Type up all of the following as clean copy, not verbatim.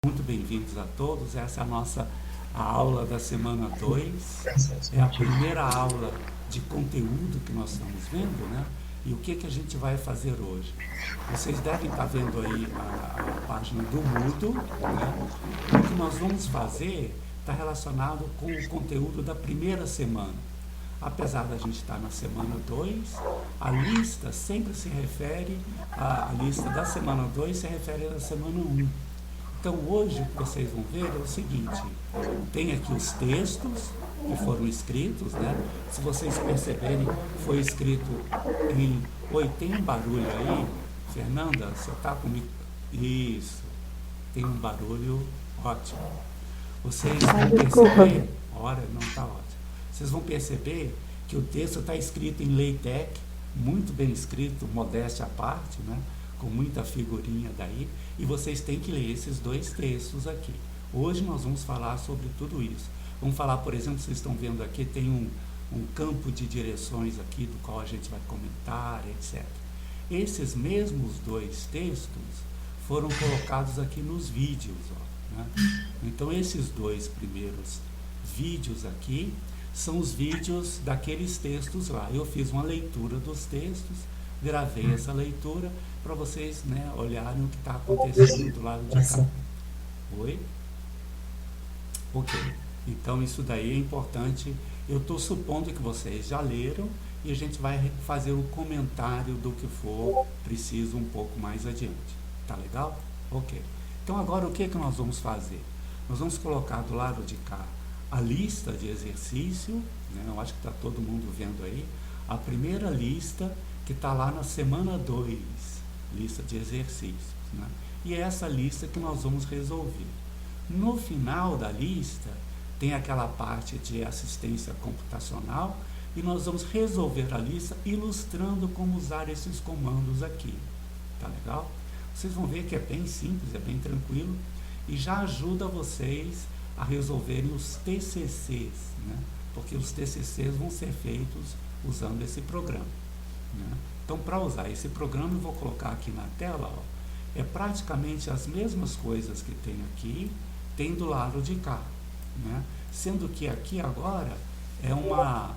Muito bem-vindos a todos. Essa é a aula da semana 2. É a primeira aula de conteúdo que nós estamos vendo, né? E o que a gente vai fazer hoje? Vocês devem estar vendo aí a página do Moodle, né? E o que nós vamos fazer está relacionado com o conteúdo da primeira semana. Apesar da gente estar na semana 2, a lista sempre se refere, a lista da semana 2 se refere à semana 1. Então hoje o que vocês vão ver é o seguinte: tem aqui os textos que foram escritos, né? Se vocês perceberem, foi escrito em... Oi, tem um barulho aí? Fernanda, você está comigo? Isso, tem um barulho ótimo. Vocês vão perceber, ora, não está ótimo. Vocês vão perceber que o texto está escrito em LaTeX, muito bem escrito, modéstia à parte, né? Com muita figurinha daí, e vocês têm que ler esses dois textos aqui. Hoje nós vamos falar sobre tudo isso. Vamos falar, por exemplo, vocês estão vendo aqui, tem um campo de direções aqui, do qual a gente vai comentar, etc. Esses mesmos dois textos foram colocados aqui nos vídeos, ó, né? Então esses dois primeiros vídeos aqui são os vídeos daqueles textos lá. Eu fiz uma leitura dos textos, gravei essa leitura para vocês, né, olharem o que está acontecendo do lado de cá. Oi? Ok. Então isso daí é importante. Eu estou supondo que vocês já leram e a gente vai fazer o comentário do que for preciso um pouco mais adiante. Tá legal? Ok. Então agora o que nós vamos fazer? Nós vamos colocar do lado de cá a lista de exercício, né? Eu acho que está todo mundo vendo aí. A primeira lista que está lá na semana 2, lista de exercícios, né? E é essa lista que nós vamos resolver. No final da lista, tem aquela parte de assistência computacional e nós vamos resolver a lista ilustrando como usar esses comandos aqui. Tá legal? Vocês vão ver que é bem simples, é bem tranquilo e já ajuda vocês a resolverem os TCCs, né? Porque os TCCs vão ser feitos usando esse programa, né? Então, para usar esse programa, eu vou colocar aqui na tela, ó, é praticamente as mesmas coisas que tem aqui, tem do lado de cá, né? Sendo que aqui agora é uma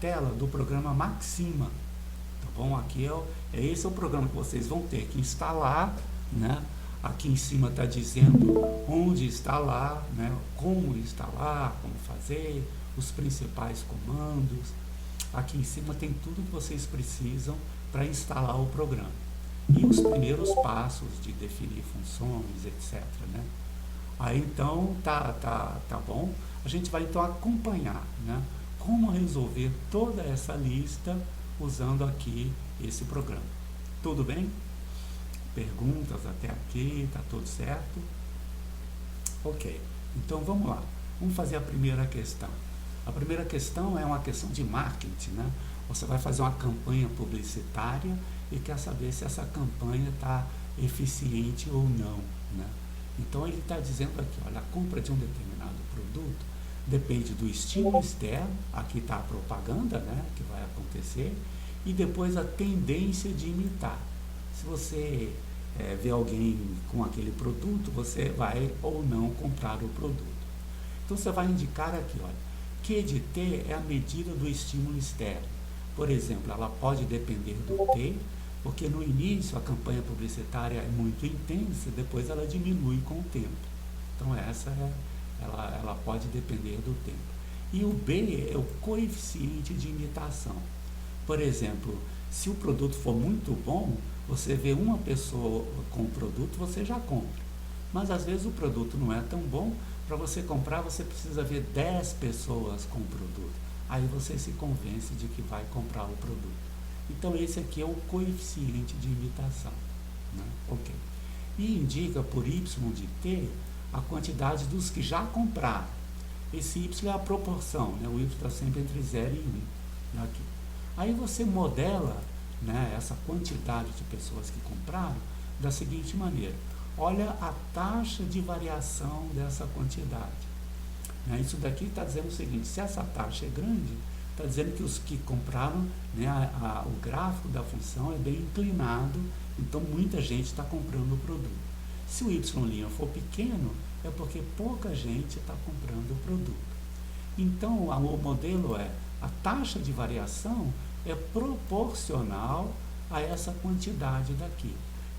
tela do programa Maxima, tá bom? Aqui esse é o programa que vocês vão ter que instalar, né? Aqui em cima está dizendo onde instalar, né? Como instalar, como fazer, os principais comandos. Aqui em cima tem tudo que vocês precisam para instalar o programa. E os primeiros passos de definir funções, etc, né? Aí então, tá bom. A gente vai então acompanhar, né, como resolver toda essa lista usando aqui esse programa. Tudo bem? Perguntas até aqui, tá tudo certo? Ok, então vamos lá. Vamos fazer a primeira questão. A primeira questão é uma questão de marketing, né? Você vai fazer uma campanha publicitária e quer saber se essa campanha está eficiente ou não, né? Então ele está dizendo aqui, olha, a compra de um determinado produto depende do estímulo externo, aqui está a propaganda, né, que vai acontecer, e depois a tendência de imitar. Se você vê alguém com aquele produto, você vai ou não comprar o produto. Então você vai indicar aqui, olha, Q de T é a medida do estímulo externo. Por exemplo, ela pode depender do T, porque no início a campanha publicitária é muito intensa, depois ela diminui com o tempo. Então ela pode depender do tempo. E o B é o coeficiente de imitação. Por exemplo, se o produto for muito bom, você vê uma pessoa com o produto, você já compra. Mas às vezes o produto não é tão bom, para você comprar você precisa ver 10 pessoas com o produto. Aí você se convence de que vai comprar o produto. Então esse aqui é o coeficiente de imitação, né? Ok. E indica por y de t a quantidade dos que já compraram. Esse y é a proporção, né? O y está sempre entre 0 e 1. Aqui. Aí você modela, né, essa quantidade de pessoas que compraram da seguinte maneira. Olha a taxa de variação dessa quantidade. Né? Isso daqui está dizendo o seguinte, se essa taxa é grande, está dizendo que os que compraram, né, o gráfico da função é bem inclinado, então muita gente está comprando o produto. Se o Y' for pequeno, é porque pouca gente está comprando o produto. Então, o modelo é, a taxa de variação é proporcional a essa quantidade daqui.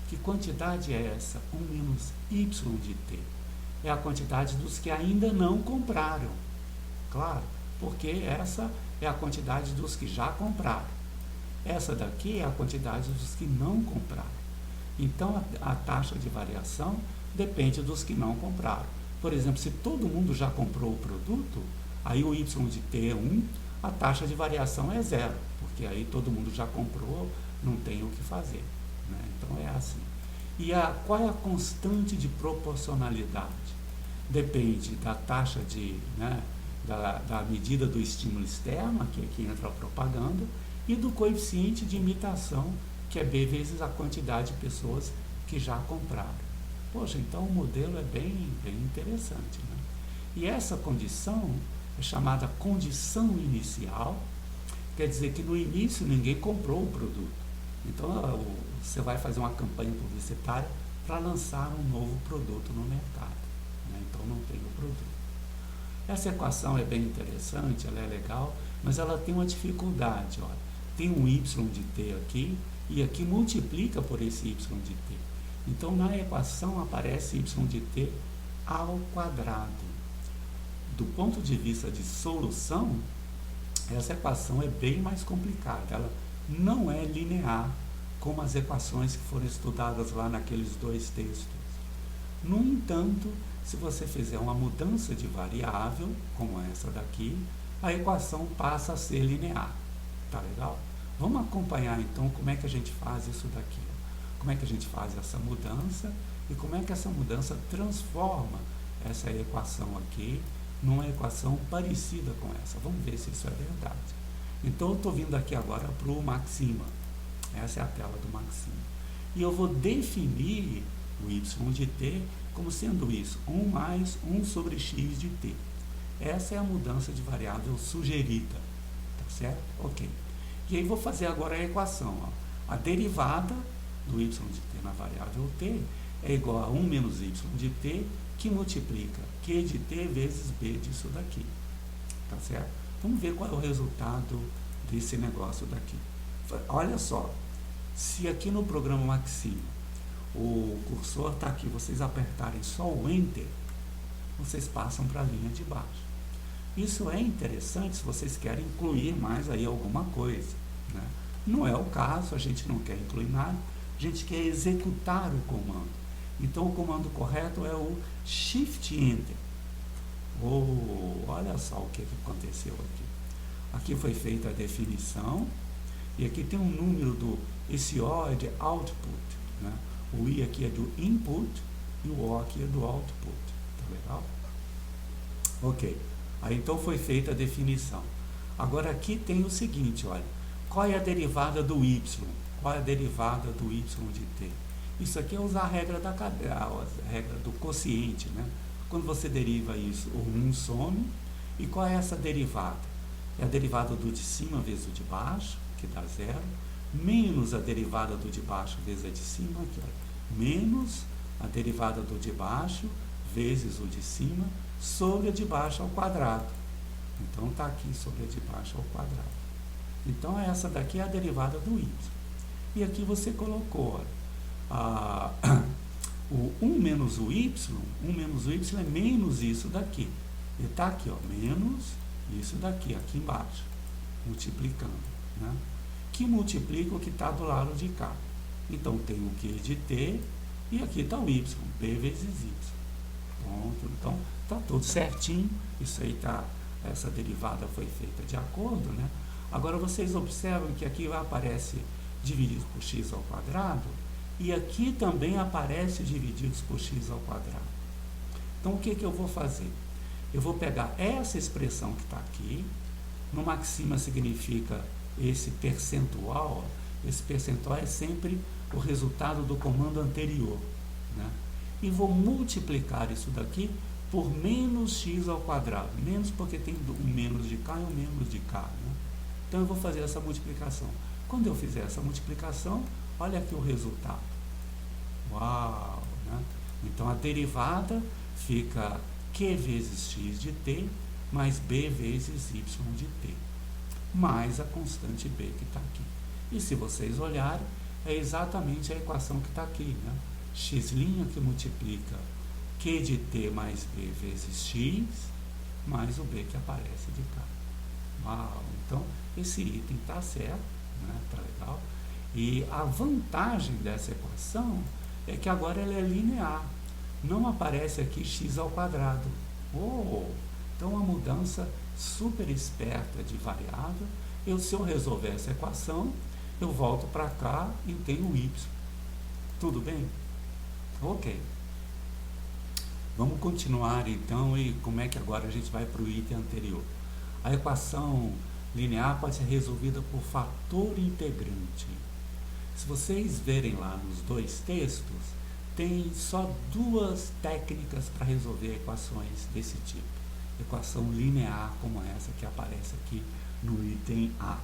Que quantidade é essa? 1 menos Y de t. É a quantidade dos que ainda não compraram. Claro, porque essa é a quantidade dos que já compraram. Essa daqui é a quantidade dos que não compraram. Então, a taxa de variação depende dos que não compraram. Por exemplo, se todo mundo já comprou o produto, aí o Y de t é 1, a taxa de variação é 0, porque aí todo mundo já comprou, não tem o que fazer. Né? Então, é assim. E qual é a constante de proporcionalidade? Depende da taxa de, né, da medida do estímulo externo, aqui entra a propaganda, e do coeficiente de imitação, que é B vezes a quantidade de pessoas que já compraram. Poxa, então o modelo é bem interessante. Né? E essa condição é chamada condição inicial, quer dizer que no início ninguém comprou o produto. Então você vai fazer uma campanha publicitária para lançar um novo produto no mercado. Né? Então não tem o produto. Essa equação é bem interessante, ela é legal, mas ela tem uma dificuldade. Olha. Tem um y de t aqui, e aqui multiplica por esse y de t. Então, na equação aparece y de t ao quadrado. Do ponto de vista de solução, essa equação é bem mais complicada. Ela não é linear, como as equações que foram estudadas lá naqueles dois textos. No entanto, se você fizer uma mudança de variável, como essa daqui, a equação passa a ser linear. Tá legal? Vamos acompanhar então como é que a gente faz isso daqui. Como é que a gente faz essa mudança e como é que essa mudança transforma essa equação aqui numa equação parecida com essa. Vamos ver se isso é verdade. Então eu estou vindo aqui agora para o Maxima. Essa é a tela do Maxima. E eu vou definir o y de t como sendo isso, 1 mais 1 sobre x de t. Essa é a mudança de variável sugerida. Tá certo? Ok. E aí vou fazer agora a equação. Ó. A derivada do y de t na variável t é igual a 1 menos y de t, que multiplica q de t vezes b disso daqui. Tá certo? Vamos ver qual é o resultado desse negócio daqui. Olha só, se aqui no programa Maxima o cursor está aqui, vocês apertarem só o Enter, vocês passam para a linha de baixo. Isso é interessante se vocês querem incluir mais aí alguma coisa. Né? Não é o caso, a gente não quer incluir nada, a gente quer executar o comando. Então o comando correto é o Shift Enter. Olha só o que aconteceu aqui. Aqui foi feita a definição, e aqui tem um número esse O é de Output. Né? O I aqui é do Input, e o O aqui é do Output. Tá legal? Ok. Aí então foi feita a definição. Agora aqui tem o seguinte, olha. Qual é a derivada do y? Qual é a derivada do y de t? Isso aqui é usar a regra do quociente, né? Quando você deriva isso, o 1 some. E qual é essa derivada? É a derivada do de cima vezes o de baixo, que dá 0, menos a derivada do de baixo vezes a de cima, que é menos a derivada do de baixo vezes o de cima, sobre a de baixo ao quadrado. Então, está aqui sobre a de baixo ao quadrado. Então, essa daqui é a derivada do y. E aqui você colocou o 1 menos o y, 1 menos o y é menos isso daqui. E está aqui, ó, menos isso daqui, aqui embaixo, multiplicando. Né? Que multiplica o que está do lado de cá. Então, tem o q de t, e aqui está o y, b vezes y. Pronto, então, está tudo certinho. Isso aí tá, essa derivada foi feita de acordo, né? Agora vocês observam que aqui aparece dividido por x ao quadrado e aqui também aparece divididos por x ao quadrado. Então o que eu vou fazer? Eu vou pegar essa expressão que está aqui, no Maxima significa esse percentual, esse percentual é sempre o resultado do comando anterior, né? E vou multiplicar isso daqui por menos x ao quadrado, menos porque tem um menos de cá e um menos de cá, né? Então eu vou fazer essa multiplicação. Quando eu fizer essa multiplicação, olha aqui o resultado. Uau! Né? Então a derivada fica Q vezes x de t mais b vezes y de t, mais a constante b que está aqui. E se vocês olharem, é exatamente a equação que está aqui, né? X' que multiplica Q de t mais b vezes x, mais o b que aparece de cá. Uau! Então, esse item está certo, né? Tá legal. E a vantagem dessa equação é que agora ela é linear. Não aparece aqui x ao quadrado. Oh! Então, uma mudança super esperta de variável. Se eu resolver essa equação, eu volto para cá e tenho y. Tudo bem? Ok. Vamos continuar então, e como é que agora a gente vai para o item anterior? A equação linear pode ser resolvida por fator integrante. Se vocês verem lá nos dois textos, tem só duas técnicas para resolver equações desse tipo. Equação linear como essa que aparece aqui no item A.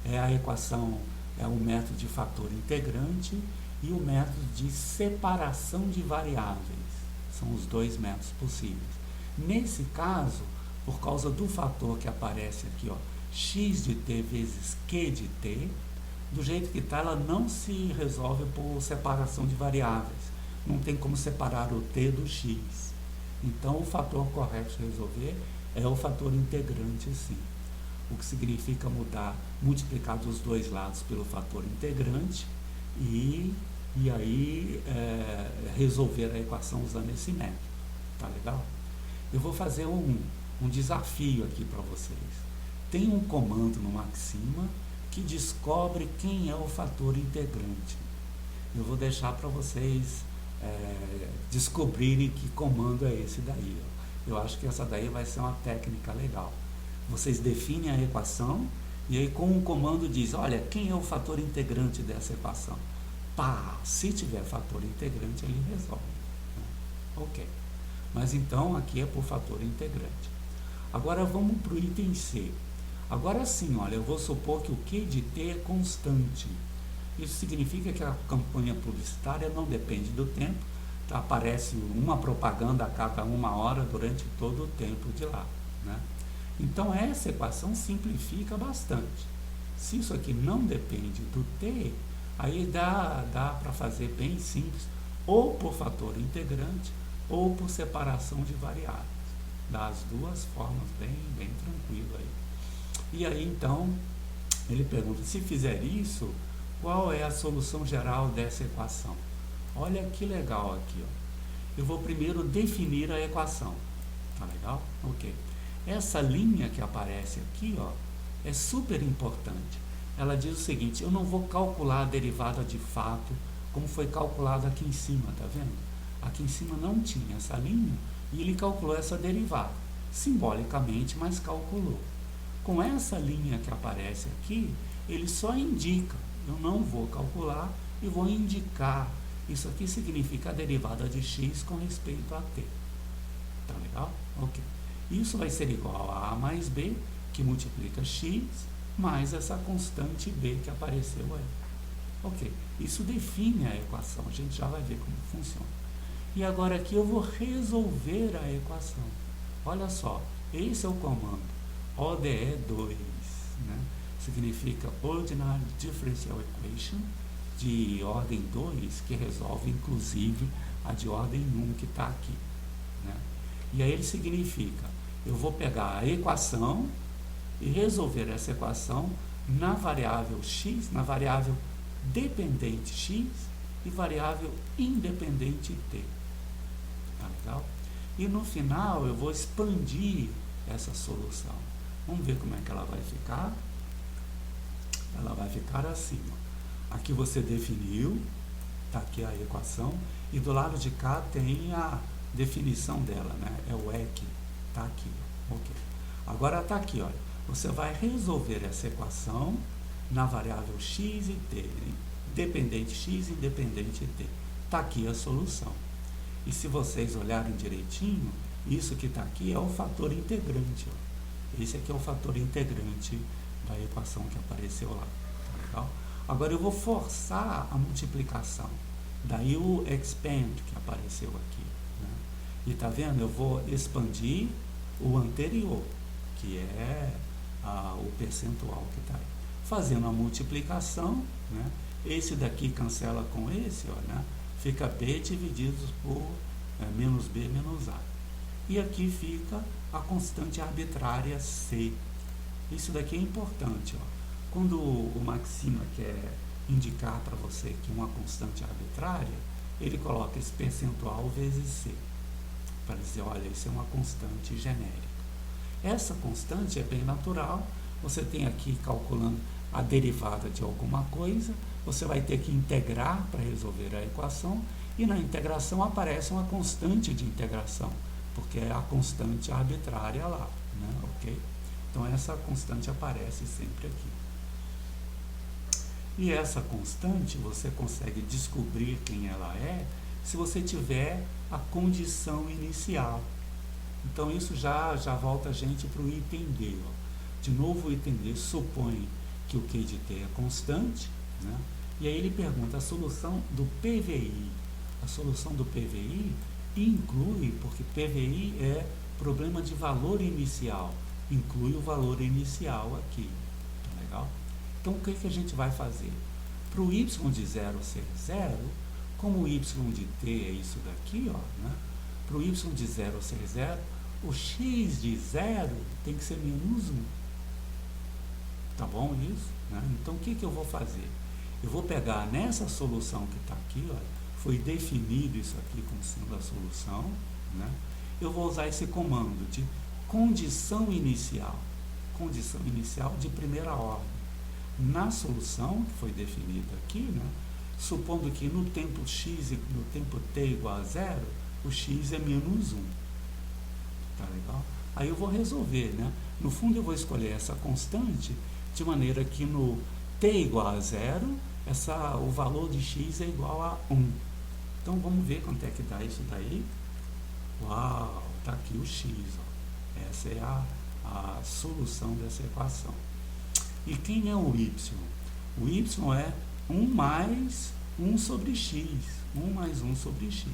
É a equação, é o método de fator integrante e o método de separação de variáveis. São os dois métodos possíveis. Nesse caso, por causa do fator que aparece aqui, ó, x de t vezes q de t, do jeito que está, ela não se resolve por separação de variáveis. Não tem como separar o t do x. Então, o fator correto de resolver é o fator integrante, sim. O que significa multiplicar dos dois lados pelo fator integrante e aí resolver a equação usando esse método. Tá legal? Eu vou fazer um desafio aqui para vocês. Tem um comando no Maxima que descobre quem é o fator integrante. Eu vou deixar para vocês descobrirem que comando é esse daí. Ó. Eu acho que essa daí vai ser uma técnica legal. Vocês definem a equação e aí com o comando diz, olha, quem é o fator integrante dessa equação? Pá, se tiver fator integrante, ele resolve. Ok. Mas então, aqui é por fator integrante. Agora vamos para o item C. Agora sim, olha, eu vou supor que o Q de T é constante. Isso significa que a campanha publicitária não depende do tempo. Tá? Aparece uma propaganda a cada 1 hora durante todo o tempo de lá. Né? Então, essa equação simplifica bastante. Se isso aqui não depende do T, aí dá para fazer bem simples, ou por fator integrante, ou por separação de variáveis. Das duas formas, bem tranquilo aí. E aí, então, ele pergunta, se fizer isso, qual é a solução geral dessa equação? Olha que legal aqui, ó. Eu vou primeiro definir a equação. Tá legal? Ok. Essa linha que aparece aqui, ó, é super importante. Ela diz o seguinte, eu não vou calcular a derivada de fato, como foi calculado aqui em cima, tá vendo? Aqui em cima não tinha essa linha, e ele calculou essa derivada, simbolicamente, mas calculou. Com essa linha que aparece aqui, ele só indica, eu não vou calcular e vou indicar. Isso aqui significa a derivada de x com respeito a t. Tá legal? Ok. Isso vai ser igual a a mais b, que multiplica x, mais essa constante b que apareceu aí. Ok. Isso define a equação, a gente já vai ver como funciona. E agora aqui eu vou resolver a equação. Olha só, esse é o comando ODE2, né? Significa Ordinary Differential Equation, de ordem 2, que resolve inclusive a de ordem 1 que está aqui. Né? E aí ele significa, eu vou pegar a equação e resolver essa equação na variável x, na variável dependente x e variável independente t. Tá legal? E no final eu vou expandir essa solução. Vamos ver como é que ela vai ficar. Ela vai ficar assim. Ó. Aqui você definiu, tá aqui a equação, e do lado de cá tem a definição dela, né? É o EQ, tá aqui. Ok. Agora tá aqui, olha. Você vai resolver essa equação na variável x e t, dependente x e independente t. Tá aqui a solução. E se vocês olharem direitinho, isso que está aqui é o fator integrante. Ó. Esse aqui é o fator integrante da equação que apareceu lá. Tá legal? Agora eu vou forçar a multiplicação. Daí o expand que apareceu aqui, né? E tá vendo? Eu vou expandir o anterior, que é o percentual que está aí. Fazendo a multiplicação, né? Esse daqui cancela com esse, ó, né? Fica B dividido por menos B menos A. E aqui fica a constante arbitrária C. Isso daqui é importante, ó. Quando o Maxima quer indicar para você que uma constante arbitrária, ele coloca esse percentual vezes C, para dizer, olha, isso é uma constante genérica. Essa constante é bem natural, você tem aqui calculando a derivada de alguma coisa, você vai ter que integrar para resolver a equação, e na integração aparece uma constante de integração, porque é a constante arbitrária lá, né? Ok? Então essa constante aparece sempre aqui. E essa constante você consegue descobrir quem ela é se você tiver a condição inicial. Então isso já volta a gente para o item D. Ó. De novo o item D supõe que o Q de T é constante, né? E aí ele pergunta a solução do PVI. A solução do PVI inclui, porque PVI é problema de valor inicial, inclui o valor inicial aqui. Tá legal? Então, o que a gente vai fazer? Para o y de 0 ser 0, como o y de t é isso daqui, ó, né? Para o y de 0 ser 0, o x de 0 tem que ser menos 1. Tá bom isso? Né? Então, o que eu vou fazer? Eu vou pegar nessa solução que está aqui, ó, foi definido isso aqui como sendo a solução, né? Eu vou usar esse comando de condição inicial de primeira ordem. Na solução, que foi definida aqui, né, supondo que no tempo x e no tempo t igual a 0, o x é menos 1. Tá legal? Aí eu vou resolver, né? No fundo eu vou escolher essa constante de maneira que no t igual a 0, o valor de x é igual a 1. Então vamos ver quanto é que dá isso daí. Uau, tá aqui o x, ó. Essa é a solução dessa equação. E quem é o y? O y é 1 mais 1 sobre x. 1 mais 1 sobre x.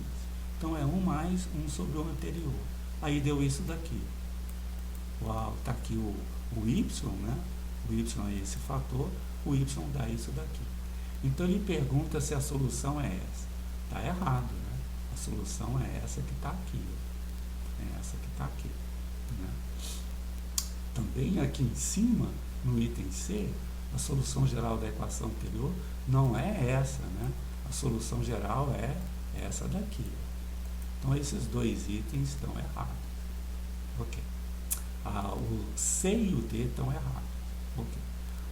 Então é 1 mais 1 sobre o anterior. Aí deu isso daqui. Uau, está aqui o y, né? O y é esse fator, o y dá isso daqui. Então ele pergunta se a solução é essa. Está errado, né? A solução é essa que está aqui. É essa que está aqui. Né? Também aqui em cima, no item C, a solução geral da equação anterior não é essa, né? A solução geral é essa daqui. Então, esses dois itens estão errados. Ok. O C e o D estão errados. Ok.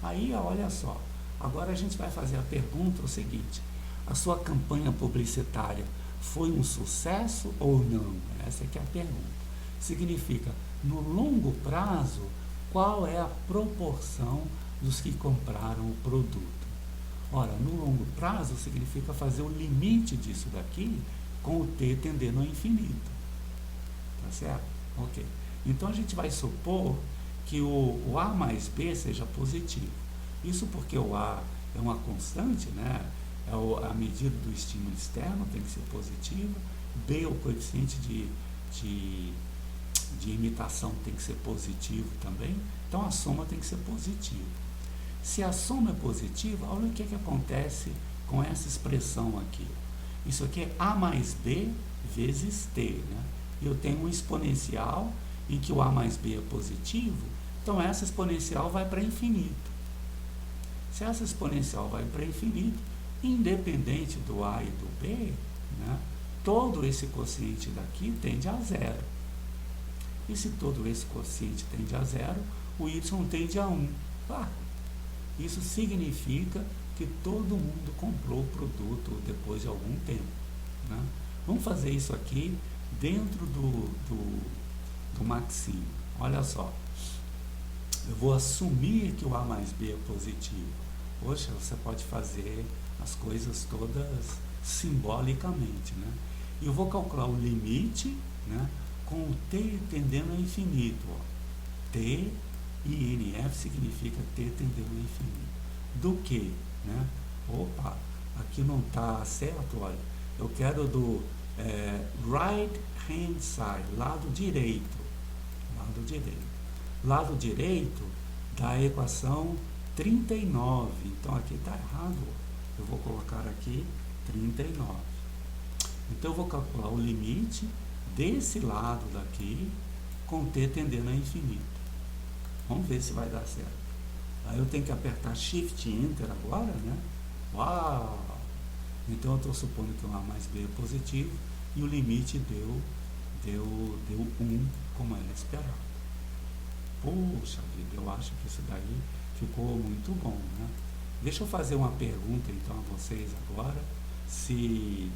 Aí, olha só. Agora a gente vai fazer a pergunta o seguinte. A sua campanha publicitária foi um sucesso ou não? Essa aqui é a pergunta. Significa, no longo prazo, qual é a proporção dos que compraram o produto? Ora, no longo prazo significa fazer o limite disso daqui com o t tendendo ao infinito. Tá certo? Ok. Então a gente vai supor que o A mais B seja positivo. Isso porque o A é uma constante, né? A medida do estímulo externo tem que ser positiva. B, o coeficiente de imitação tem que ser positivo também. Então a soma tem que ser positiva. Se a soma é positiva, olha o que acontece com essa expressão aqui. Isso aqui é A mais B vezes T, né? Eu tenho um exponencial em que o A mais B é positivo, então essa exponencial vai para infinito. Se essa exponencial vai para infinito, independente do A e do B, né, todo esse quociente daqui tende a zero. E se todo esse quociente tende a zero, o y tende a 1. Isso significa que todo mundo comprou o produto depois de algum tempo. Né? Vamos fazer isso aqui dentro do Maxime. Olha só. Eu vou assumir que o A mais B é positivo. Poxa, você pode fazer as coisas todas simbolicamente. Né? E eu vou calcular o limite, né, com o t tendendo ao infinito. Ó. T e NF significa t tendendo ao infinito. Do que? Né? Opa, aqui não está certo, olha. Eu quero do right hand side, lado direito. Lado direito. Lado direito da equação 39. Então aqui está errado. Eu vou colocar aqui 39. Então eu vou calcular o limite desse lado daqui com t tendendo a infinito. Vamos ver se vai dar certo. Aí eu tenho que apertar Shift Enter agora, né? Uau! Então eu estou supondo que o A mais B é positivo e o limite deu 1, como era esperado. Puxa vida, eu acho que isso daí ficou muito bom, né? Deixa eu fazer uma pergunta então a vocês agora, se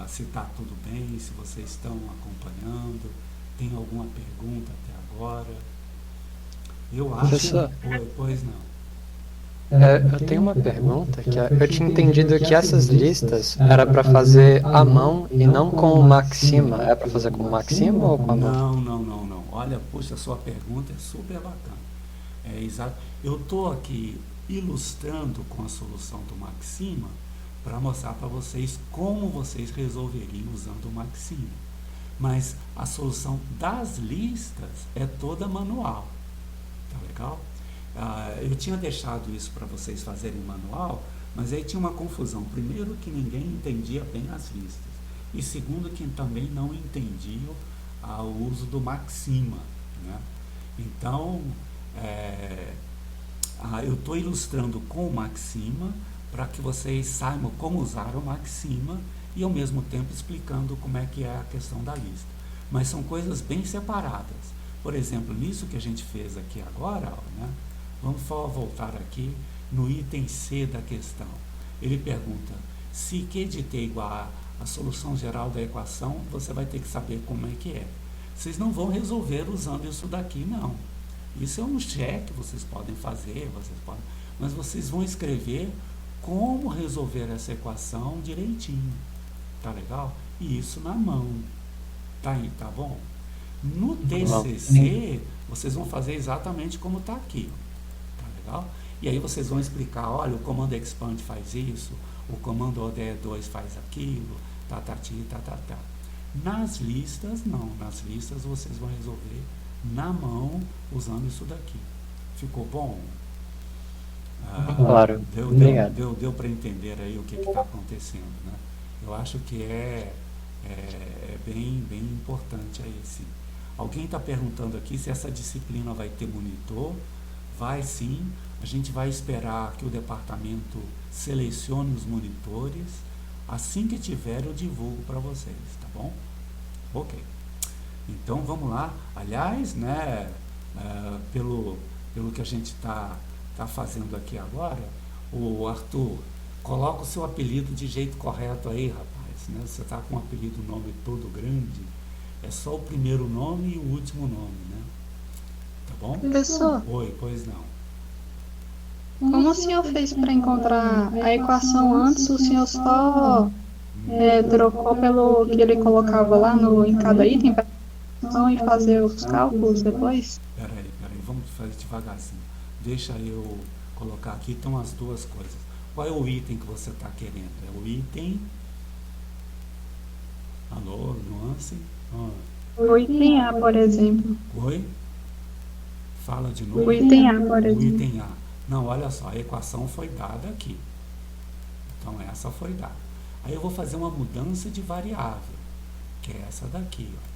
está tudo bem, se vocês estão acompanhando, tem alguma pergunta até agora? Eu acho... Professor, Pois não. eu tenho uma pergunta, que eu tinha entendido que essas listas era para fazer à mão e não com o Maxima. É para fazer com o Maxima ou com a mão? Não. Olha, puxa, a sua pergunta é super bacana. É exato. Eu estou aqui ilustrando com a solução do Maxima para mostrar para vocês como vocês resolveriam usando o Maxima. Mas a solução das listas é toda manual. Tá legal? Eu tinha deixado isso para vocês fazerem manual, mas aí tinha uma confusão. Primeiro, que ninguém entendia bem as listas. E segundo, que também não entendiam o uso do Maxima, né? Então, eu estou ilustrando com o Maxima para que vocês saibam como usar o Maxima e ao mesmo tempo explicando como é que é a questão da lista. Mas são coisas bem separadas. Por exemplo, nisso que a gente fez aqui agora, né? Vamos só voltar aqui no item C da questão. Ele pergunta, se Q de t igual a solução geral da equação, você vai ter que saber como é que é. Vocês não vão resolver usando isso daqui, não. Isso é um cheque, vocês podem fazer, mas vocês vão escrever como resolver essa equação direitinho. Tá legal? E isso na mão. Tá aí, tá bom? No TCC, vocês vão fazer exatamente como está aqui. Tá legal? E aí vocês vão explicar, olha, o comando expand faz isso, o comando ODE2 faz aquilo, tá. Nas listas, não. Nas listas vocês vão resolver na mão, usando isso daqui. Ficou bom? Claro. Deu para entender aí o que está acontecendo, né? Eu acho que é bem importante aí, sim. Alguém está perguntando aqui se essa disciplina vai ter monitor. Vai sim. A gente vai esperar que o departamento selecione os monitores. Assim que tiver, eu divulgo para vocês, tá bom? Ok. Então vamos lá. Aliás, né, pelo que a gente está fazendo aqui agora, o Arthur, coloca o seu apelido de jeito correto aí, rapaz, né? Você está com um apelido, nome todo grande, é só o primeiro nome e o último nome, né? Tá bom? Professor, Oi, pois não. como o senhor fez para encontrar a equação antes? O senhor só trocou pelo que ele colocava lá em cada item e fazer os cálculos depois? Peraí, vamos fazer devagarzinho. Deixa eu colocar aqui, então, as duas coisas. Qual é o item que você está querendo? É o item... Alô, nuance? O item A, por exemplo. Oi? Fala de novo. O item A, por O exemplo. item A. Não, olha só, a equação foi dada aqui. Então, essa foi dada. Aí eu vou fazer uma mudança de variável, que é essa daqui, ó.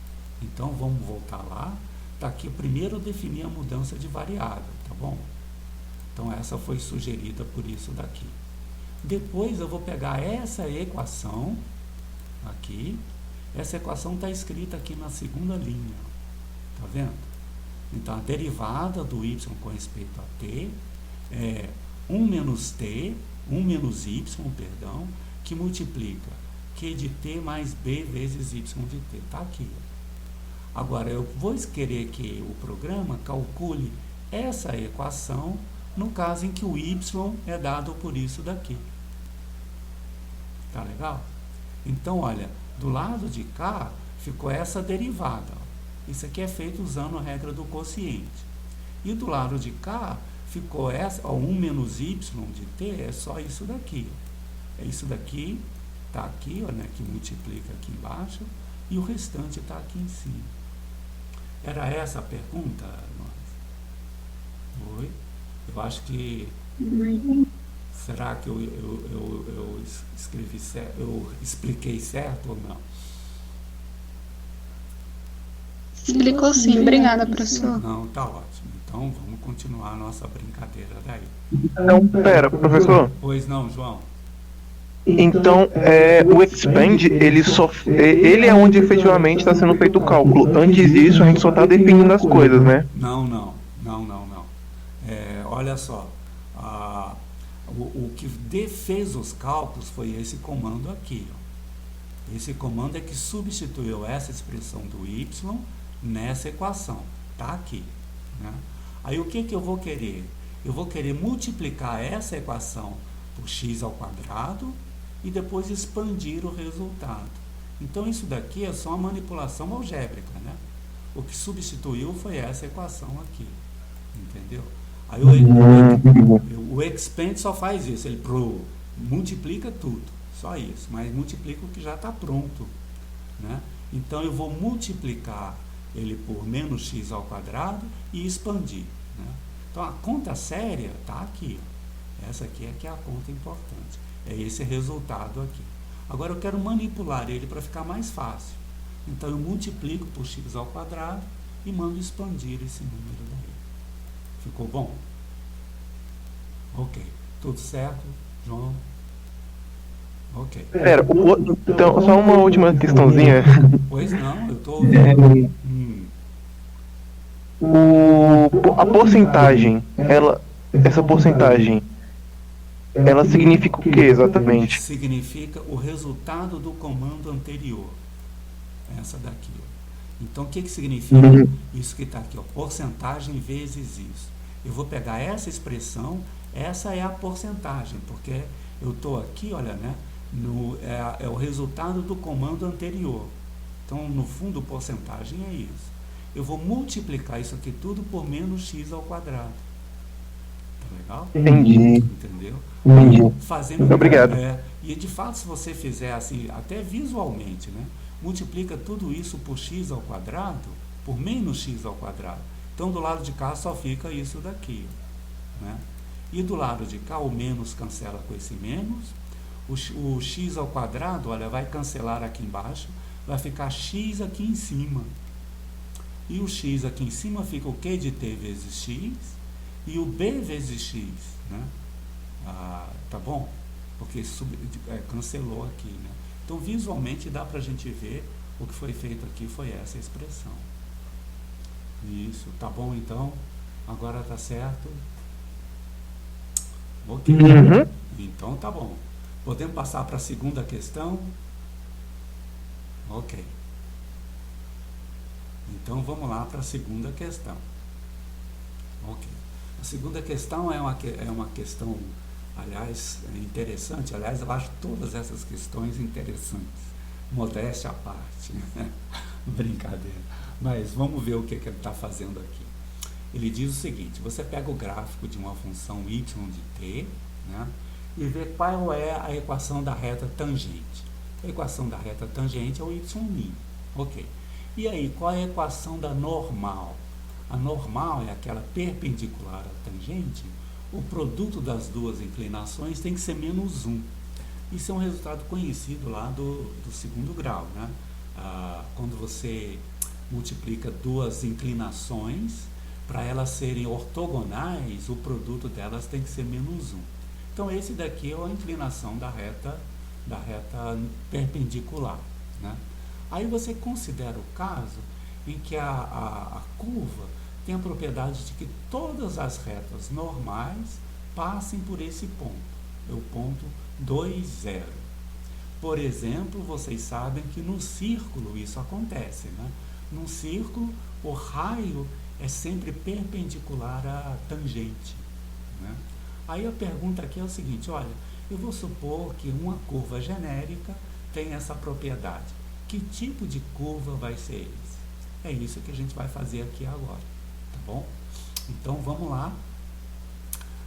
Então, vamos voltar lá. Tá aqui, primeiro eu defini a mudança de variável, tá bom? Então, essa foi sugerida por isso daqui. Depois, eu vou pegar essa equação aqui. Essa equação está escrita aqui na segunda linha. Tá vendo? Então, a derivada do y com respeito a t é 1 menos t, 1 menos y, perdão, que multiplica q de t mais b vezes y de t. Está aqui. Agora, eu vou querer que o programa calcule essa equação no caso em que o y é dado por isso daqui. Tá legal? Então, olha, do lado de cá ficou essa derivada. Isso aqui é feito usando a regra do quociente. E do lado de cá ficou essa, 1 menos y de t é só isso daqui. É isso daqui, está aqui, ó, né, que multiplica aqui embaixo, e o restante está aqui em cima. Era essa a pergunta? Oi? Eu acho que... Será que eu escrevi certo, eu expliquei certo ou não? Explicou sim, obrigada, professor. Não, tá ótimo. Então vamos continuar a nossa brincadeira daí. Então, pera, professor. Pois não, João? Então, o expand, ele é onde efetivamente está sendo feito o cálculo. Antes disso, a gente só está definindo as coisas, né? Não. Olha só, o que fez os cálculos foi esse comando aqui. Ó. Esse comando é que substituiu essa expressão do y nessa equação. Está aqui. Né? Aí o que eu vou querer? Eu vou querer multiplicar essa equação por x ao quadrado e depois expandir o resultado. Então isso daqui é só uma manipulação algébrica, né? O que substituiu foi essa equação aqui, entendeu? Aí o expand só faz isso, ele multiplica tudo, só isso, mas multiplica o que já está pronto, né? Então eu vou multiplicar ele por menos x ao quadrado e expandir, né? Então a conta séria está aqui, ó. Essa aqui é que é a conta importante, é esse resultado aqui. Agora eu quero manipular ele para ficar mais fácil. Então eu multiplico por x ao quadrado e mando expandir esse número daí. Ficou bom? Ok. Tudo certo, João? Ok. Pera, então, só uma última questãozinha. Pois não, eu estou ouvindo. A porcentagem, essa porcentagem, ela significa o que exatamente? Significa o resultado do comando anterior. Essa daqui. Então, o que significa isso que está aqui? Ó, porcentagem vezes isso. Eu vou pegar essa expressão, essa é a porcentagem, porque eu estou aqui, olha, né? É o resultado do comando anterior. Então, no fundo, porcentagem é isso. Eu vou multiplicar isso aqui tudo por menos x ao quadrado. Tá legal? Entendi. Entendeu? Fazendo, obrigado. E de fato, se você fizer assim, até visualmente, né? Multiplica tudo isso por x ao quadrado, por menos x ao quadrado. Então, do lado de cá só fica isso daqui. Né? E do lado de cá, o menos cancela com esse menos. O x ao quadrado, olha, vai cancelar aqui embaixo, vai ficar x aqui em cima. E o x aqui em cima fica o q de t vezes x e o b vezes x. Né? Tá bom? Porque cancelou aqui. Né? Então, visualmente, dá para a gente ver o que foi feito aqui foi essa expressão. Isso, tá bom então? Agora tá certo? Ok. Então tá bom. Podemos passar para a segunda questão? Ok. Então vamos lá para a segunda questão. Ok. A segunda questão é uma questão, aliás, interessante. Aliás, eu acho todas essas questões interessantes. Modéstia à parte. Brincadeira. Mas vamos ver o que ele está fazendo aqui. Ele diz o seguinte: você pega o gráfico de uma função y de t, né, e vê qual é a equação da reta tangente. A equação da reta tangente é o y'. Ok. E aí, qual é a equação da normal? A normal é aquela perpendicular à tangente. O produto das duas inclinações tem que ser menos 1. Isso é um resultado conhecido lá do segundo grau, né? Quando você multiplica duas inclinações, para elas serem ortogonais, o produto delas tem que ser menos 1. Então, esse daqui é a inclinação da reta perpendicular. Né? Aí você considera o caso em que a curva tem a propriedade de que todas as retas normais passem por esse ponto, é o ponto 2, 0. Por exemplo, vocês sabem que no círculo isso acontece, né? Num círculo, o raio é sempre perpendicular à tangente. Né? Aí a pergunta aqui é o seguinte, olha, eu vou supor que uma curva genérica tem essa propriedade. Que tipo de curva vai ser esse? É isso que a gente vai fazer aqui agora, tá bom? Então, vamos lá.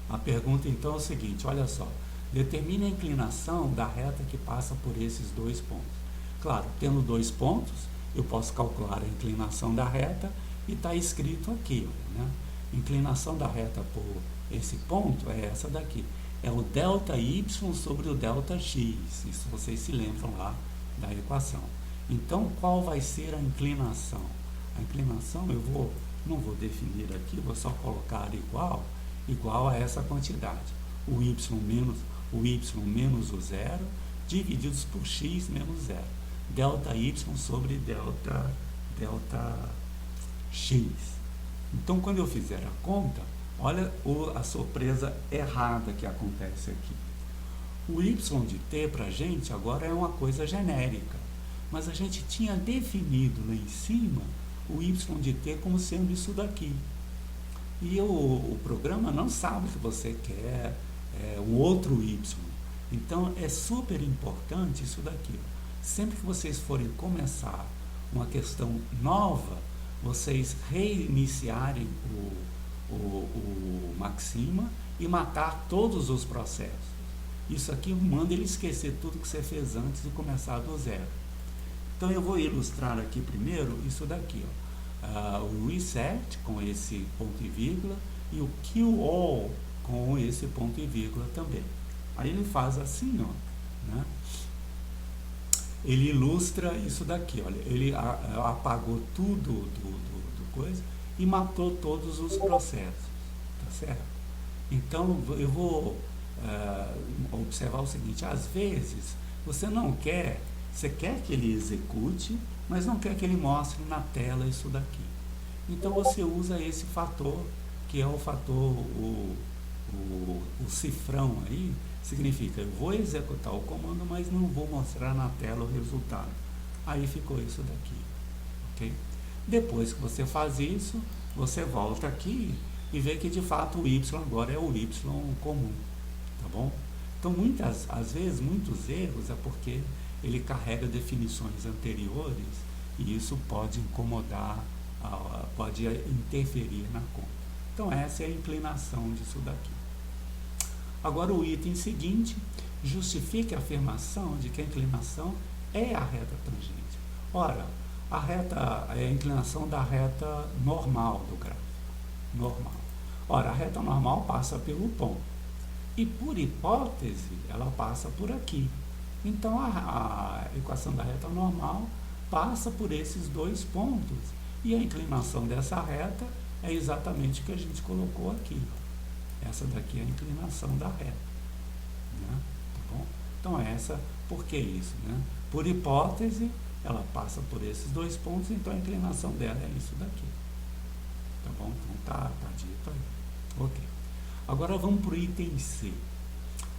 A pergunta, então, é o seguinte, olha só. Determine a inclinação da reta que passa por esses 2 pontos. Claro, tendo 2 pontos, eu posso calcular a inclinação da reta e está escrito aqui, né? Inclinação da reta por esse ponto é essa daqui. É o ΔY sobre o ΔX. Isso vocês se lembram lá da equação. Então, qual vai ser a inclinação? A inclinação não vou definir aqui, vou só colocar igual a essa quantidade. O y menos o zero, divididos por x menos zero. ΔY sobre ΔX. Então, quando eu fizer a conta, olha a surpresa errada que acontece aqui. O y de t para a gente agora é uma coisa genérica, mas a gente tinha definido lá em cima o y de t como sendo isso daqui. E o programa não sabe que você quer um outro y. Então, é super importante isso daqui. Sempre que vocês forem começar uma questão nova, vocês reiniciarem o Maxima e matar todos os processos. Isso aqui manda ele esquecer tudo que você fez antes e começar do zero. Então eu vou ilustrar aqui primeiro isso daqui, ó. O reset com esse ponto e vírgula e o kill all com esse ponto e vírgula também. Aí ele faz assim, ó, né? Ele ilustra isso daqui, olha, ele apagou tudo do coisa e matou todos os processos, tá certo? Então eu vou observar o seguinte: às vezes você quer que ele execute, mas não quer que ele mostre na tela isso daqui. Então você usa esse fator, que é o fator, o cifrão aí, significa eu vou executar o comando, mas não vou mostrar na tela o resultado. Aí ficou isso daqui, ok? Depois que você faz isso, você volta aqui e vê que de fato o y agora é o y comum, tá bom? Então às vezes muitos erros é porque ele carrega definições anteriores e isso pode incomodar, pode interferir na conta. Então essa é a inclinação disso daqui. Agora o item seguinte, justifique a afirmação de que a inclinação é a reta tangente. Ora, a reta é a inclinação da reta normal do gráfico. Normal. Ora, a reta normal passa pelo ponto. E por hipótese, ela passa por aqui. Então a equação da reta normal passa por esses 2 pontos. E a inclinação dessa reta é exatamente o que a gente colocou aqui. Essa daqui é a inclinação da reta, né? Tá bom? Então por que isso, né? Por hipótese, ela passa por esses 2 pontos, então a inclinação dela é isso daqui. Tá bom? Então tá dito aí. Ok. Agora vamos para o item C.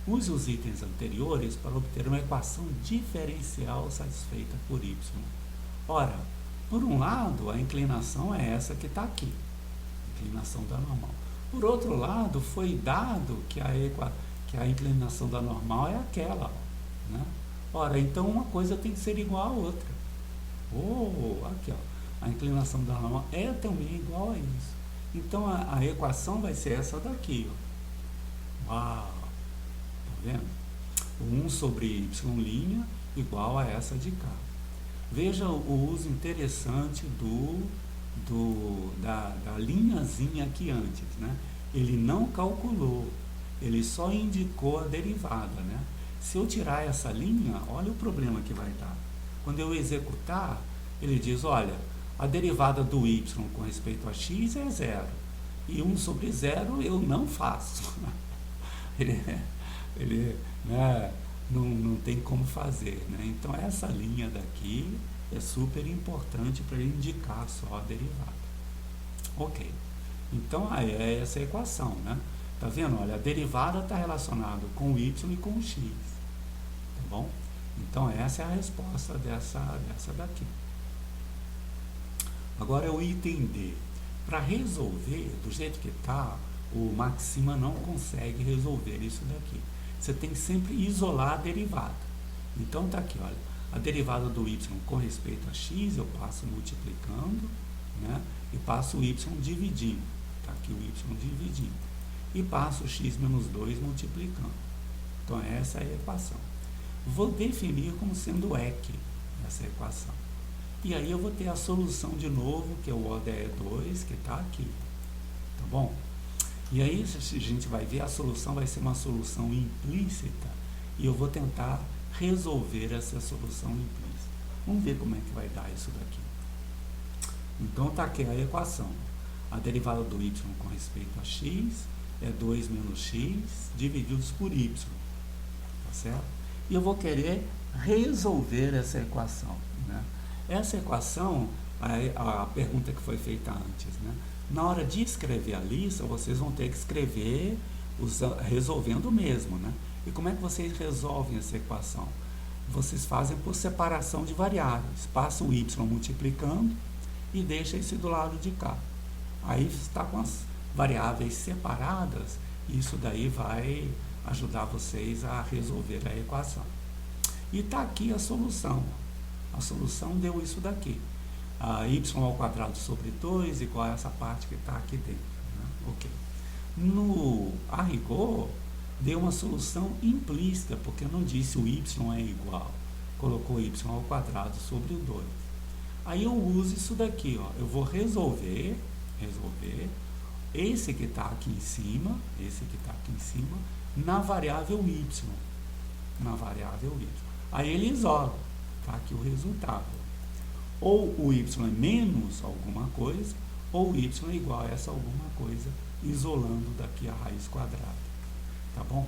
Use os itens anteriores para obter uma equação diferencial satisfeita por y. Ora, por um lado, a inclinação é essa que está aqui, inclinação da normal. Por outro lado, foi dado que a inclinação da normal é aquela, né? Ora, então uma coisa tem que ser igual à outra. Aqui, ó, a inclinação da normal é também igual a isso. Então a equação vai ser essa daqui, ó. Uau! Tá vendo? 1 sobre y' igual a essa de cá. Veja o uso interessante da linhazinha aqui antes, né? Ele não calculou, ele só indicou a derivada, né? Se eu tirar essa linha, olha o problema que vai dar. Quando eu executar, ele diz, olha, a derivada do y com respeito a x é 0. E 1 sobre 0 eu não faço. ele né, não tem como fazer, né? Então essa linha daqui é super importante para indicar só a derivada. Ok. Então é essa a equação, né? Tá vendo? Olha, a derivada está relacionada com o y e com o x. Tá bom? Então essa é a resposta dessa daqui. Agora o item D. Para resolver do jeito que está, o Maxima não consegue resolver isso daqui. Você tem que sempre isolar a derivada. Então tá aqui, olha, a derivada do y com respeito a x eu passo multiplicando, né? E passo o y dividindo. Tá aqui o y dividindo. E passo o x menos 2 multiplicando. Então, essa é a equação. Vou definir como sendo EQ essa equação. E aí eu vou ter a solução de novo, que é o ODE2, que está aqui. Tá bom? E aí a gente vai ver, a solução vai ser uma solução implícita, e eu vou tentar resolver essa solução implícita. Vamos ver como é que vai dar isso daqui. Então está aqui a equação. A derivada do y com respeito a x é 2 menos x divididos por y. Tá certo? E eu vou querer resolver essa equação, né? Essa equação, a pergunta que foi feita antes, né? Na hora de escrever a lista, vocês vão ter que escrever resolvendo mesmo, né? E como é que vocês resolvem essa equação? Vocês fazem por separação de variáveis. Passa o y multiplicando e deixa esse do lado de cá. Aí está com as variáveis separadas, e isso daí vai ajudar vocês a resolver a equação. E está aqui a solução. A solução deu isso daqui. Y ao quadrado sobre 2 igual a essa parte que está aqui dentro, né? Ok. A rigor, deu uma solução implícita, porque não disse o y é igual. Colocou y ao quadrado sobre o 2. Aí eu uso isso daqui, ó. Eu vou resolver esse que está aqui em cima, na variável y. Aí ele isola. Tá aqui o resultado. Ou o y é menos alguma coisa, ou o y é igual a essa alguma coisa, isolando daqui a raiz quadrada. Tá bom?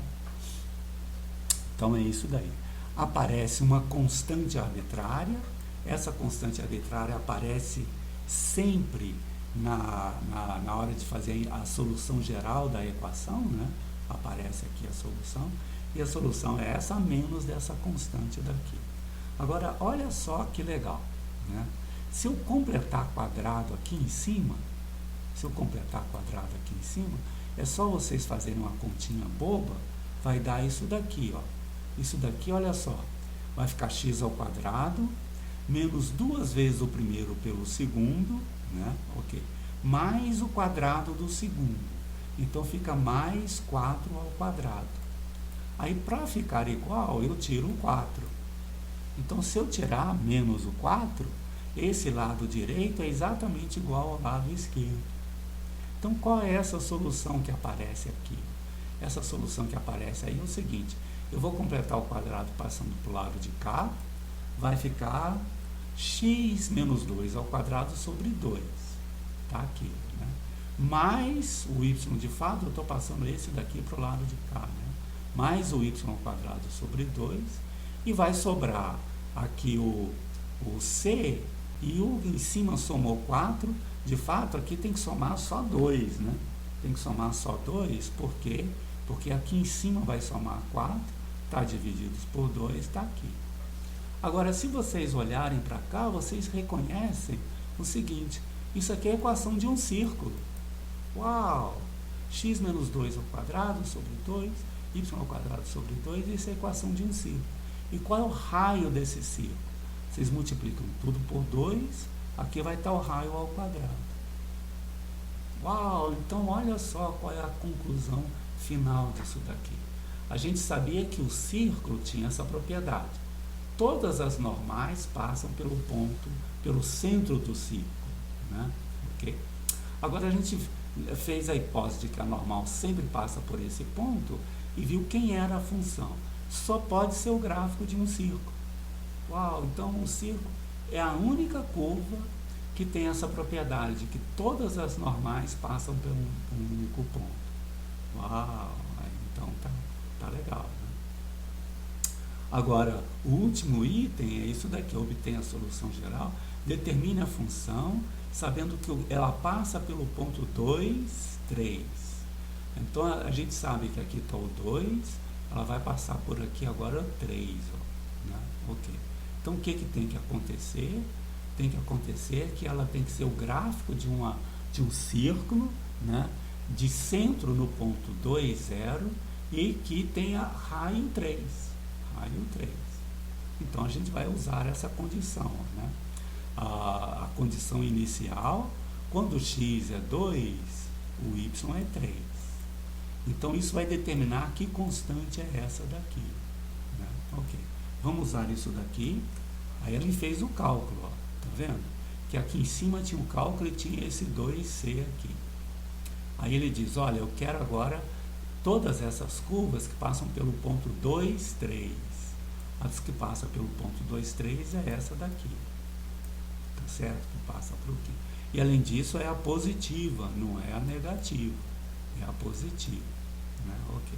Então é isso daí. Aparece uma constante arbitrária. Essa constante arbitrária aparece sempre na hora de fazer a solução geral da equação, né? Aparece aqui a solução. E a solução é essa menos dessa constante daqui. Agora, olha só que legal, né? Se eu completar quadrado aqui em cima, é só vocês fazerem uma continha boba, vai dar isso daqui, ó. Isso daqui, olha só, vai ficar x ao quadrado, menos 2 vezes o primeiro pelo segundo, né? Ok. Mais o quadrado do segundo. Então, fica mais 4 ao quadrado. Aí, para ficar igual, eu tiro o 4. Então, se eu tirar menos o 4, esse lado direito é exatamente igual ao lado esquerdo. Então, qual é essa solução que aparece aqui? Essa solução que aparece aí é o seguinte: eu vou completar o quadrado passando para o lado de cá, vai ficar x menos 2 ao quadrado sobre 2. Tá aqui, né? Mais o y de fato, eu estou passando esse daqui para o lado de cá, né? Mais o y ao quadrado sobre 2, e vai sobrar aqui o c, e o em cima somou 4, de fato aqui tem que somar só 2, né? Tem que somar só 2, por quê? Porque aqui em cima vai somar 4, está divididos por 2, está aqui. Agora, se vocês olharem para cá, vocês reconhecem o seguinte: isso aqui é a equação de um círculo. Uau! X menos 2 ao quadrado sobre 2, y ao quadrado sobre 2, isso é a equação de um círculo. E qual é o raio desse círculo? Vocês multiplicam tudo por 2, aqui vai estar o raio ao quadrado. Uau! Então, olha só qual é a conclusão final disso daqui. A gente sabia que o círculo tinha essa propriedade. Todas as normais passam pelo centro do círculo, né? Okay? Agora a gente fez a hipótese de que a normal sempre passa por esse ponto e viu quem era a função. Só pode ser o gráfico de um círculo. Uau! Então um círculo é a única curva que tem essa propriedade de que todas as normais passam por um único ponto. Uau! Então tá legal, né? Agora, o último item é isso daqui: obtém a solução geral, determine a função, sabendo que ela passa pelo ponto 2, 3. Então, a gente sabe que aqui está o 2, ela vai passar por aqui agora 3. Ó, né? Ok. Então, o que tem que acontecer? Tem que acontecer que ela tem que ser o gráfico de um círculo, né? De centro no ponto 2, 0, e que tenha raio 3. Raio 3. Então, a gente vai usar essa condição, né? A condição inicial, quando x é 2, o y é 3. Então isso vai determinar que constante é essa daqui, né? Ok, vamos usar isso daqui. Aí ele fez o cálculo, ó, tá vendo? Que aqui em cima tinha o cálculo e tinha esse 2C aqui. Aí ele diz, olha, eu quero agora todas essas curvas que passam pelo ponto 2, 3. As que passam pelo ponto 2, 3 é essa daqui. Tá certo? Que passa por aqui. E além disso é a positiva, não é a negativa. É a positiva, né? Ok.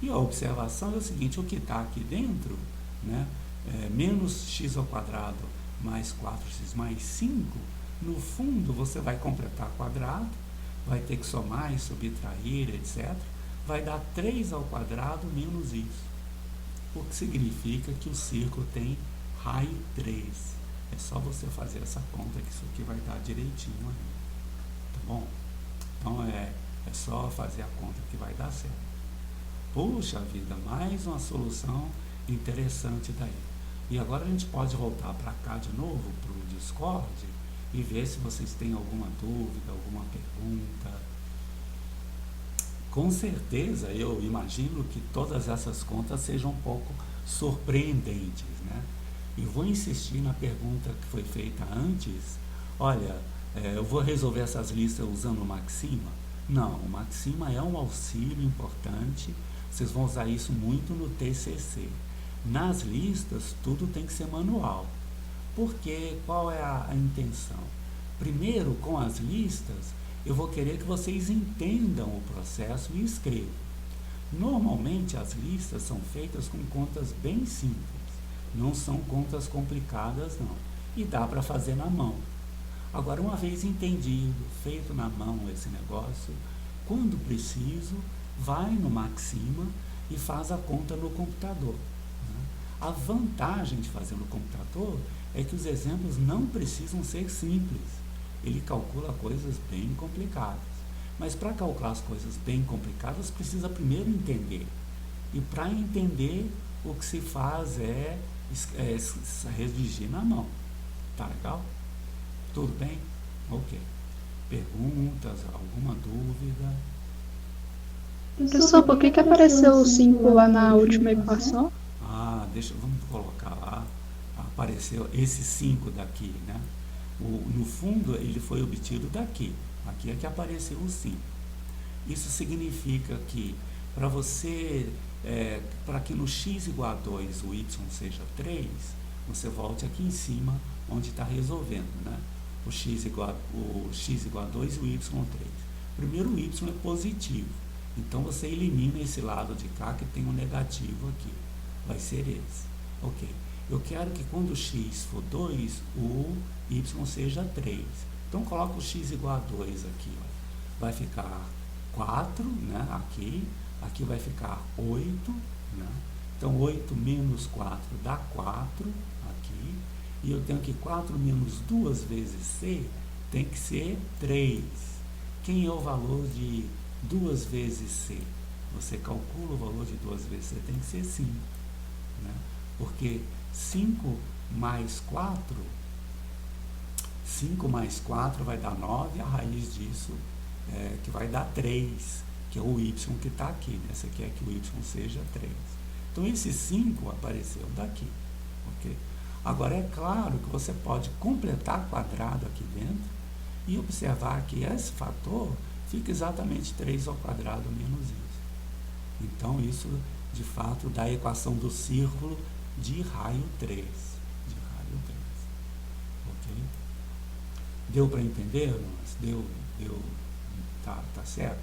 E a observação é o seguinte, o que está aqui dentro, né, menos x ao quadrado mais 4x mais 5, no fundo você vai completar quadrado, vai ter que somar e subtrair, etc. Vai dar 3 ao quadrado menos isso. O que significa que o círculo tem raio 3. É só você fazer essa conta que isso aqui vai dar direitinho aí. Tá bom? Então é só fazer a conta que vai dar certo. Puxa vida, mais uma solução interessante daí. E agora a gente pode voltar para cá de novo, para o Discord, e ver se vocês têm alguma dúvida, alguma pergunta. Com certeza, eu imagino que todas essas contas sejam um pouco surpreendentes, né? E vou insistir na pergunta que foi feita antes. Olha, eu vou resolver essas listas usando o Maxima? Não, o Maxima é um auxílio importante. Vocês vão usar isso muito no TCC. Nas listas, tudo tem que ser manual. Porque qual é a intenção? Primeiro, com as listas, eu vou querer que vocês entendam o processo e escrevam. Normalmente, as listas são feitas com contas bem simples. Não são contas complicadas, não. E dá para fazer na mão. Agora, uma vez entendido, feito na mão esse negócio, quando preciso, vai no Maxima e faz a conta no computador. A vantagem de fazer no computador é que os exemplos não precisam ser simples. Ele calcula coisas bem complicadas. Mas para calcular as coisas bem complicadas, precisa primeiro entender. E para entender, o que se faz é redigir na mão. Tá legal? Tudo bem? Ok. Perguntas? Alguma dúvida? Professor, por que apareceu o 5 lá na última equação? Vamos colocar lá. Apareceu esse 5 daqui, né? No fundo, ele foi obtido daqui. Aqui é que apareceu o 5. Isso significa que para você, para que no x igual a 2 o y seja 3, você volte aqui em cima, onde está resolvendo, né? O x igual a 2 e o y 3. Primeiro o y é positivo. Então você elimina esse lado de cá que tem um negativo aqui. Vai ser esse. Ok. Eu quero que quando o x for 2, o y seja 3. Então coloca o x igual a 2 aqui. Ó. Vai ficar 4, né? Aqui vai ficar 8. Né? Então 8 menos 4 dá 4 aqui. E eu tenho que 4 menos 2 vezes c tem que ser 3. Quem é o valor de 2 vezes c? Você calcula o valor de 2 vezes c, tem que ser 5. Né? Porque 5 mais 4 vai dar 9, a raiz disso que vai dar 3, que é o y que está aqui, né? Você quer que o y seja 3. Então esse 5 apareceu daqui. Okay? Agora é claro que você pode completar quadrado aqui dentro e observar que esse fator fica exatamente 3 ao quadrado menos isso. Então isso de fato dá a equação do círculo de raio 3. Ok? Deu para entender, Luiz? Tá certo?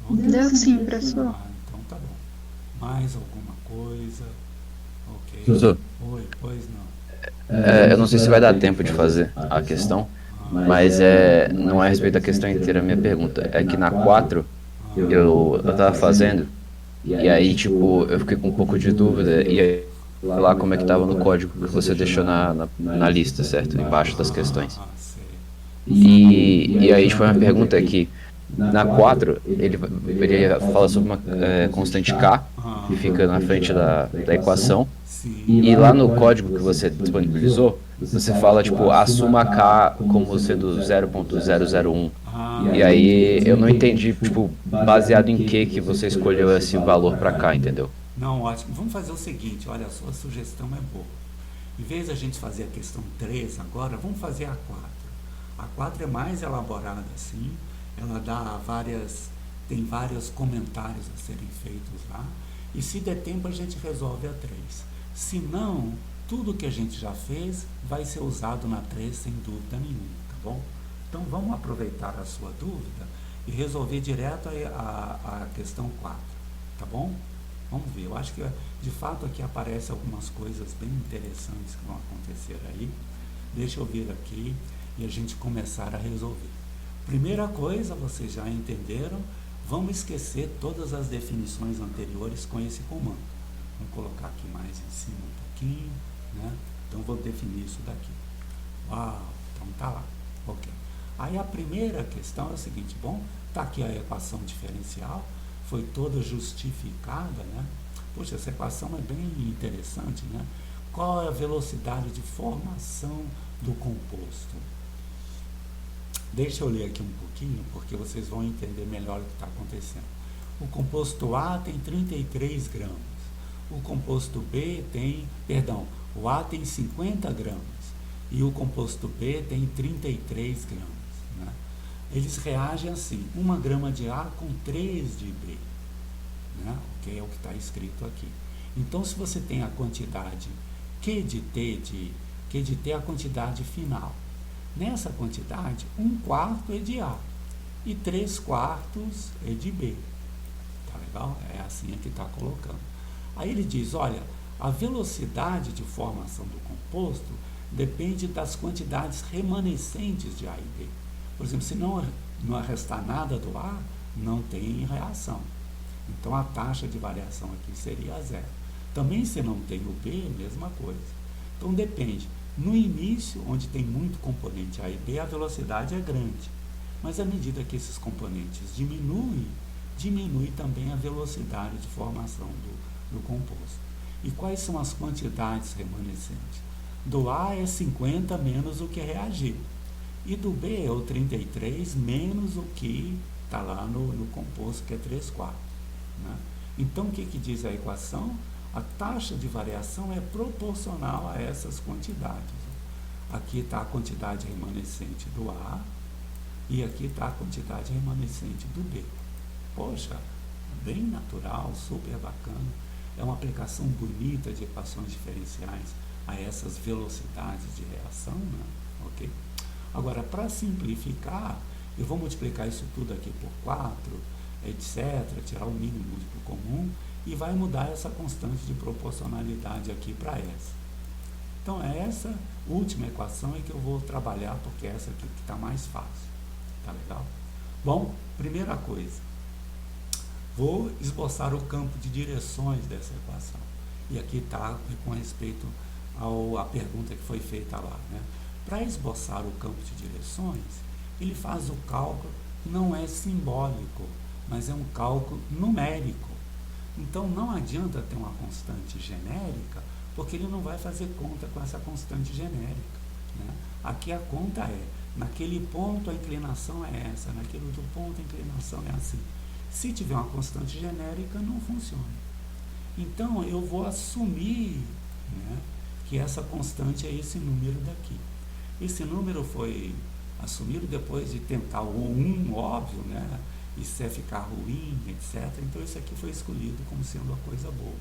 Okay. Deu sim, professor. Então tá bom. Mais alguma coisa? Ok. Professor. Oi, pois não. Eu não sei se vai dar tempo de fazer a questão, mas não é a respeito da questão inteira a minha pergunta. É que na 4 eu tava fazendo, e aí tipo, eu fiquei com um pouco de dúvida, e aí lá como é que tava no código que você deixou na lista, certo? Embaixo das questões. E aí tipo, a minha pergunta é que na 4 ele fala sobre uma constante K, que fica na frente da equação, Sim. E lá no código que você disponibilizou, você fala, tipo, assuma K como sendo 0.001. E aí eu não entendi, tipo, baseado em que você escolheu esse valor para cá, entendeu? Não, ótimo. Vamos fazer o seguinte, olha, a sua sugestão é boa. Em vez da gente fazer a questão 3 agora, vamos fazer a 4. A 4 é mais elaborada assim, ela dá tem vários comentários a serem feitos lá, e se der tempo a gente resolve a 3. Se não, tudo que a gente já fez vai ser usado na 3 sem dúvida nenhuma, tá bom? Então vamos aproveitar a sua dúvida e resolver direto a questão 4, tá bom? Vamos ver, eu acho que de fato aqui aparecem algumas coisas bem interessantes que vão acontecer aí. Deixa eu vir aqui e a gente começar a resolver. Primeira coisa, vocês já entenderam, vamos esquecer todas as definições anteriores com esse comando. Vamos colocar aqui mais em cima um pouquinho, né? Então vou definir isso daqui. Uau, então tá lá, ok. Aí a primeira questão é o seguinte, bom, tá aqui a equação diferencial, foi toda justificada, né? Poxa, essa equação é bem interessante, né? Qual é a velocidade de formação do composto? Deixa eu ler aqui um pouquinho, porque vocês vão entender melhor o que está acontecendo. O composto A tem 33 gramas. O composto B o A tem 50 gramas. E o composto B tem 33 gramas. Né? Eles reagem assim, 1 grama de A com 3 de B. Né? Que é o que está escrito aqui. Então, se você tem a quantidade Q de T é a quantidade final. Nessa quantidade, 1/4 é de A e 3/4 é de B. Tá legal? É assim que está colocando. Aí ele diz, olha, a velocidade de formação do composto depende das quantidades remanescentes de A e B. Por exemplo, se não restar nada do A, não tem reação. Então a taxa de variação aqui seria 0. Também se não tem o B, mesma coisa. Então depende. No início, onde tem muito componente A e B, a velocidade é grande. Mas à medida que esses componentes diminuem, diminui também a velocidade de formação do composto. E quais são as quantidades remanescentes? Do A é 50 menos o que reagir. E do B é o 33 menos o que está lá no composto, que é 3/4. Né? Então, o que diz a equação? A taxa de variação é proporcional a essas quantidades. Aqui está a quantidade remanescente do A e aqui está a quantidade remanescente do B. Poxa, bem natural, super bacana. É uma aplicação bonita de equações diferenciais a essas velocidades de reação, né? Ok? Agora, para simplificar, eu vou multiplicar isso tudo aqui por 4, etc., tirar o mínimo múltiplo comum, e vai mudar essa constante de proporcionalidade aqui para essa. Então, essa última equação é que eu vou trabalhar, porque é essa aqui que está mais fácil. Tá legal? Bom, primeira coisa, vou esboçar o campo de direções dessa equação. E aqui está com respeito à pergunta que foi feita lá. Né? Para esboçar o campo de direções, ele faz o cálculo, não é simbólico, mas é um cálculo numérico. Então, não adianta ter uma constante genérica, porque ele não vai fazer conta com essa constante genérica. Né? Aqui a conta é, naquele ponto a inclinação é essa, naquele outro ponto a inclinação é assim. Se tiver uma constante genérica, não funciona. Então, eu vou assumir, né, que essa constante é esse número daqui. Esse número foi assumido depois de tentar o 1, óbvio, né? E se é ficar ruim, etc. Então, isso aqui foi escolhido como sendo a coisa boa.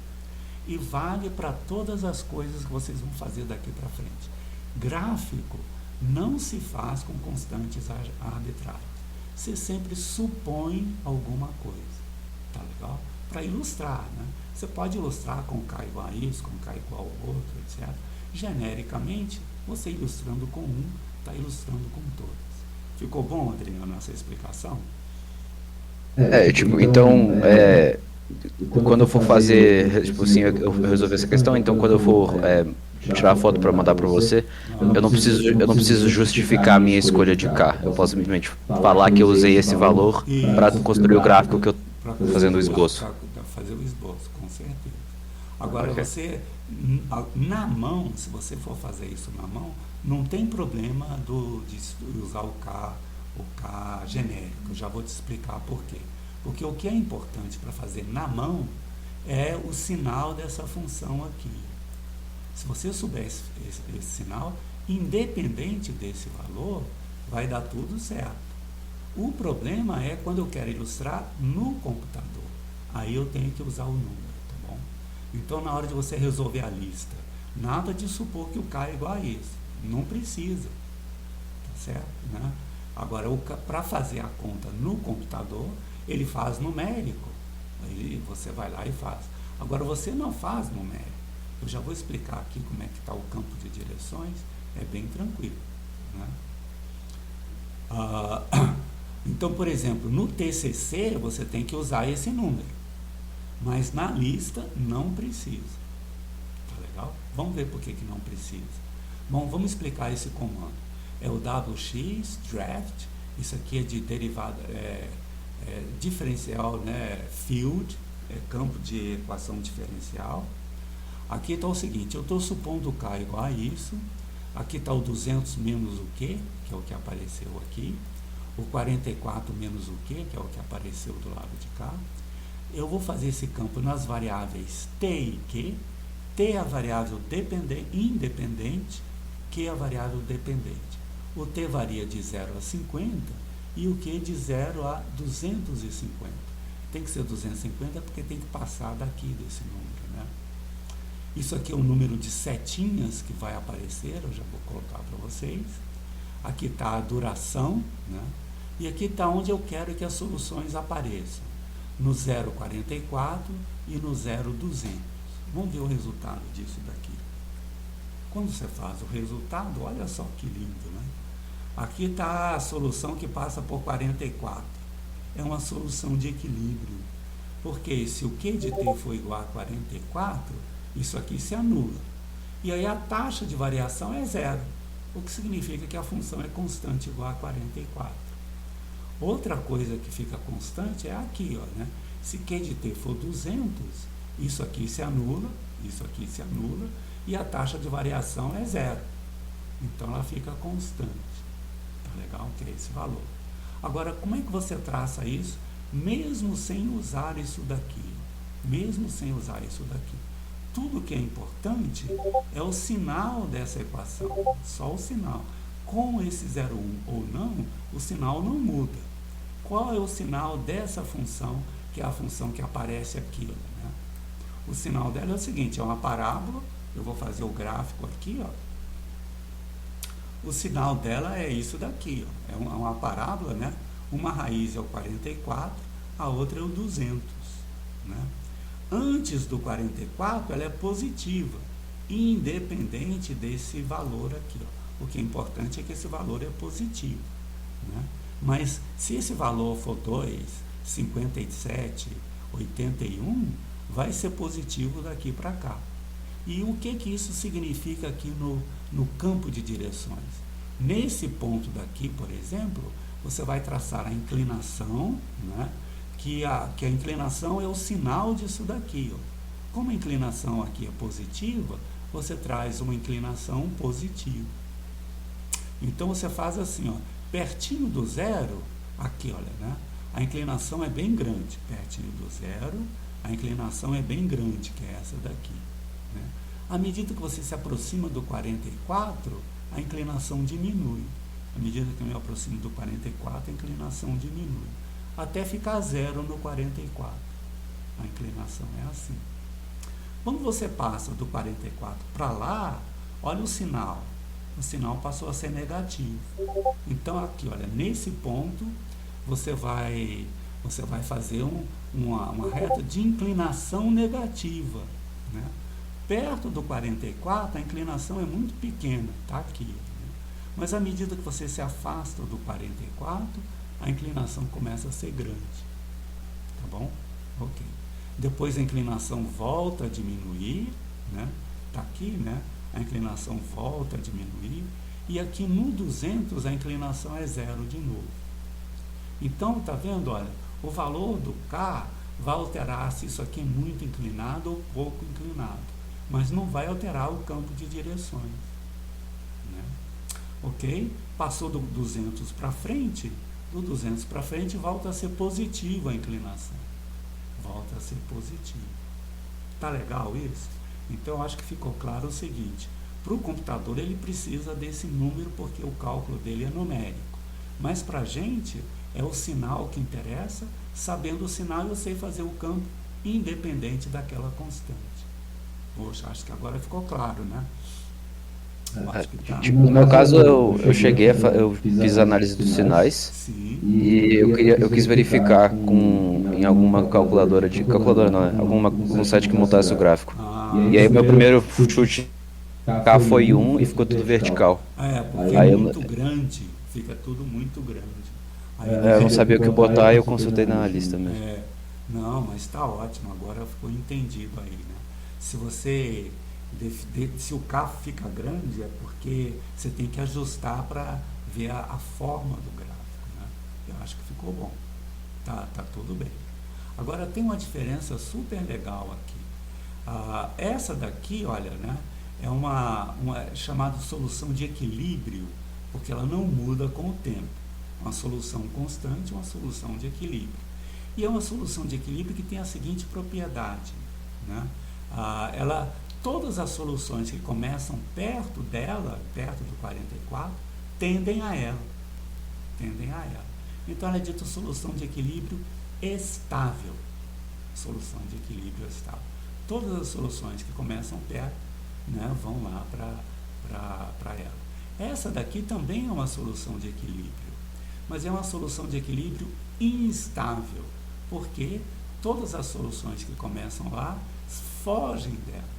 E vale para todas as coisas que vocês vão fazer daqui para frente. Gráfico não se faz com constantes arbitrárias. Você sempre supõe alguma coisa. Tá legal? Para ilustrar, né? Você pode ilustrar com K igual a isso, com K igual ao outro, etc. Genericamente, você ilustrando com um, está ilustrando com todas. Ficou bom, Adriano, essa explicação? Quando eu for fazer, tipo assim, eu resolver essa questão, então quando eu for tirar a foto para mandar para você, eu não preciso justificar a minha escolha de K. Eu posso simplesmente falar que eu usei esse valor para construir o gráfico que eu estou fazendo o esboço. Fazer o esboço, com certeza. Agora, okay. Você Na mão, se você for fazer isso na mão, não tem problema de usar o K genérico. Eu já vou te explicar por quê. Porque o que é importante para fazer na mão é o sinal dessa função aqui. Se você souber esse sinal, independente desse valor, vai dar tudo certo. O problema é quando eu quero ilustrar no computador. Aí eu tenho que usar o número, tá bom? Então, na hora de você resolver a lista, nada de supor que o K é igual a esse. Não precisa, tá certo? Né? Agora, para fazer a conta no computador, ele faz numérico. Aí você vai lá e faz. Agora, você não faz numérico. Eu já vou explicar aqui como é que está o campo de direções. É bem tranquilo, né? Então, por exemplo, no TCC você tem que usar esse número, mas na lista não precisa. Tá legal? Vamos ver por que não precisa. Bom, vamos explicar esse comando. É o WX draft. Isso aqui é de derivada, diferencial, né? Field, campo de equação diferencial. Aqui está o seguinte: eu estou supondo o K igual a isso. Aqui está o 200 menos o Q, que é o que apareceu aqui. O 44 menos o Q, que é o que apareceu do lado de cá. Eu vou fazer esse campo nas variáveis T e Q. T é a variável independente, Q é a variável dependente. O T varia de 0 a 50 e o Q de 0 a 250. Tem que ser 250 porque tem que passar daqui desse número, né? Isso aqui é o número de setinhas que vai aparecer, eu já vou colocar para vocês. Aqui está a duração, né? E aqui está onde eu quero que as soluções apareçam. No 0,44 e no 0,200. Vamos ver o resultado disso daqui. Quando você faz o resultado, olha só que lindo, né? Aqui está a solução que passa por 44. É uma solução de equilíbrio. Porque se o Q de T for igual a 44, isso aqui se anula. E aí a taxa de variação é zero, o que significa que a função é constante igual a 44. Outra coisa que fica constante é aqui, ó, né? Se Q de T for 200, isso aqui se anula, e a taxa de variação é zero. Então ela fica constante. Tá legal? Que é esse valor. Agora, como é que você traça isso, mesmo sem usar isso daqui? Mesmo sem usar isso daqui. Tudo que é importante é o sinal dessa equação, só o sinal. Com esse 0,1 ou não, o sinal não muda. Qual é o sinal dessa função, que é a função que aparece aqui? Né? O sinal dela é o seguinte, é uma parábola, eu vou fazer o gráfico aqui, ó. O sinal dela é isso daqui, ó. É uma parábola, né? Uma raiz é o 44, a outra é o 200, né? Antes do 44, ela é positiva, independente desse valor aqui, ó. O que é importante é que esse valor é positivo, né? Mas se esse valor for 2, 57, 81, vai ser positivo daqui para cá. E o que isso significa aqui no campo de direções? Nesse ponto daqui, por exemplo, você vai traçar a inclinação, né? Que a inclinação é o sinal disso daqui, ó. Como a inclinação aqui é positiva, você traz uma inclinação positiva. Então você faz assim, ó, pertinho do zero, aqui, olha, né? A inclinação é bem grande, pertinho do zero, a inclinação é bem grande, que é essa daqui, né? À medida que você se aproxima do 44, a inclinação diminui. À medida que eu me aproximo do 44, a inclinação diminui. Até ficar zero no 44. A inclinação é assim. Quando você passa do 44 para lá, olha o sinal. O sinal passou a ser negativo. Então aqui, olha, nesse ponto, você vai fazer uma reta de inclinação negativa, né? Perto do 44, a inclinação é muito pequena, tá aqui, né? Mas à medida que você se afasta do 44, a inclinação começa a ser grande, tá bom? Ok. Depois a inclinação volta a diminuir, né? Tá aqui, né? A inclinação volta a diminuir, e aqui no 200 a inclinação é zero de novo. Então, tá vendo, olha, o valor do K vai alterar se isso aqui é muito inclinado ou pouco inclinado. mas não vai alterar o campo de direções, né? Ok? Passou do 200 para frente, do 200 para frente volta a ser positivo a inclinação. Volta a ser positivo. Tá legal isso? Então, acho que ficou claro o seguinte: para o computador ele precisa desse número porque o cálculo dele é numérico. Mas para a gente é o sinal que interessa. Sabendo o sinal, eu sei fazer o campo independente daquela constante. Poxa, acho que agora ficou claro, né? Acho que tá. No meu caso, eu cheguei eu fiz a análise dos sinais. Sim. E eu quis verificar em alguma calculadora não, né? Algum site que montasse o gráfico. E aí o meu primeiro chute K foi 1 e ficou tudo vertical. Porque Aí é eu- muito grande, fica tudo muito grande. Aí Eu não sabia o que botar e eu consultei na lista mesmo. Não, mas está ótimo, agora ficou entendido aí, né? Se você se o K fica grande é porque você tem que ajustar para ver a forma do gráfico, né? Eu acho que ficou bom, tá tudo bem. Agora tem uma diferença super legal aqui. Essa daqui, olha, né, é uma chamada solução de equilíbrio, porque ela não muda com o tempo. Uma solução constante, uma solução de equilíbrio. E é uma solução de equilíbrio que tem a seguinte propriedade, né? Todas as soluções que começam perto dela, perto do 44, tendem a ela. Então ela é dita solução de equilíbrio estável. Solução de equilíbrio estável. Todas as soluções que começam perto, né, vão lá para ela. Essa daqui também é uma solução de equilíbrio, mas é uma solução de equilíbrio instável, porque todas as soluções que começam lá fogem dela.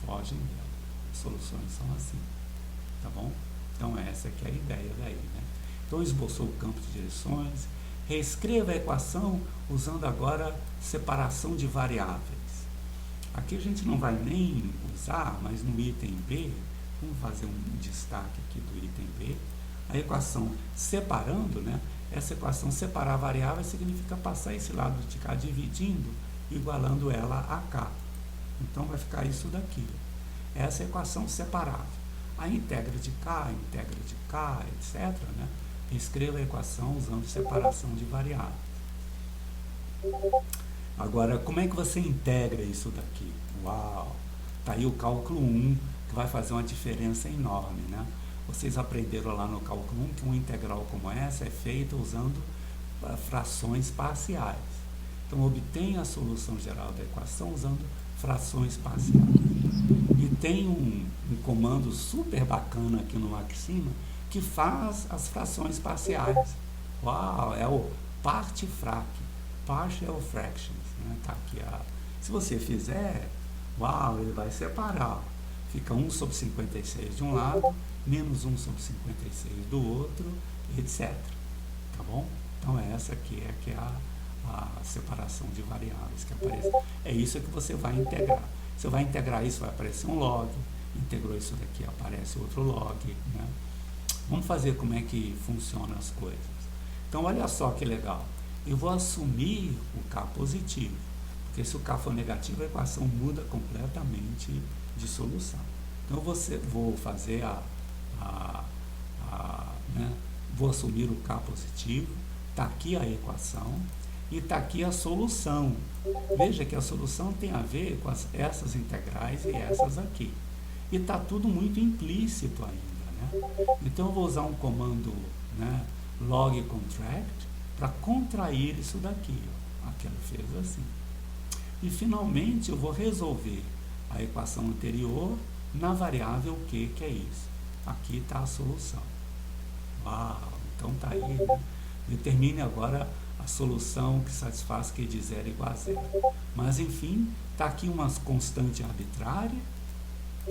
As soluções são assim, tá bom? Então essa que é a ideia daí, né? Então esboçou o campo de direções, reescreva a equação usando agora separação de variáveis. Aqui a gente não vai nem usar, mas no item B, vamos fazer um destaque aqui do item B, a equação separando, né? Essa equação separar variáveis significa passar esse lado de cá dividindo, igualando ela a K. Então vai ficar isso daqui. Essa é a equação separável. A integra de K, etc., né? Escreva a equação usando separação de variáveis. Agora, como é que você integra isso daqui? Uau! Está aí o cálculo 1, que vai fazer uma diferença enorme, né? Vocês aprenderam lá no cálculo 1 que uma integral como essa é feita usando frações parciais. Então, obtenha a solução geral da equação usando frações parciais. E tem um comando super bacana aqui no Maxima que faz as frações parciais. Uau! É o partifrac, partial fractions, né? Tá aqui se você fizer, uau, ele vai separar. Fica 1 sobre 56 de um lado, menos 1 sobre 56 do outro, etc. Tá bom? Então essa aqui é a separação de variáveis que aparece. É isso que você vai integrar. Você vai integrar isso, vai aparecer um log. Integrou isso daqui, aparece outro log, né? Vamos fazer como é que funcionam as coisas. Então olha só que legal. Eu vou assumir o K positivo, porque se o K for negativo, a equação muda completamente de solução. Então vou fazer né, vou assumir o K positivo, está aqui a equação e está aqui a solução. Veja que a solução tem a ver com essas integrais e essas aqui. E está tudo muito implícito ainda, né? Então eu vou usar um comando, né, log contract, para contrair isso daqui. Aqui ela fez assim. E finalmente eu vou resolver a equação anterior na variável Q, que é isso. Aqui está a solução. Uau! Então está aí, né? Determine agora a solução que satisfaz Q de 0 igual a 0. Mas enfim, está aqui uma constante arbitrária,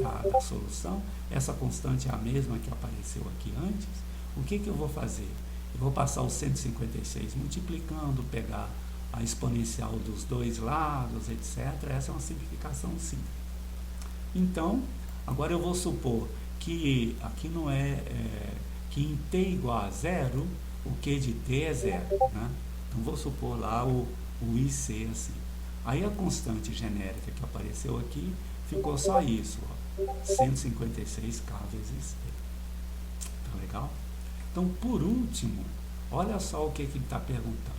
tá, da solução. Essa constante é a mesma que apareceu aqui antes. O que eu vou fazer? Eu vou passar o 156 multiplicando, pegar a exponencial dos dois lados, etc. Essa é uma simplificação simples. Então, agora eu vou supor que aqui não que em t igual a 0, o Q de t é 0, né? Então vou supor lá o IC assim. Aí a constante genérica que apareceu aqui ficou só isso, ó, 156 K vezes T. Tá legal? Então, por último, olha só o que ele está perguntando.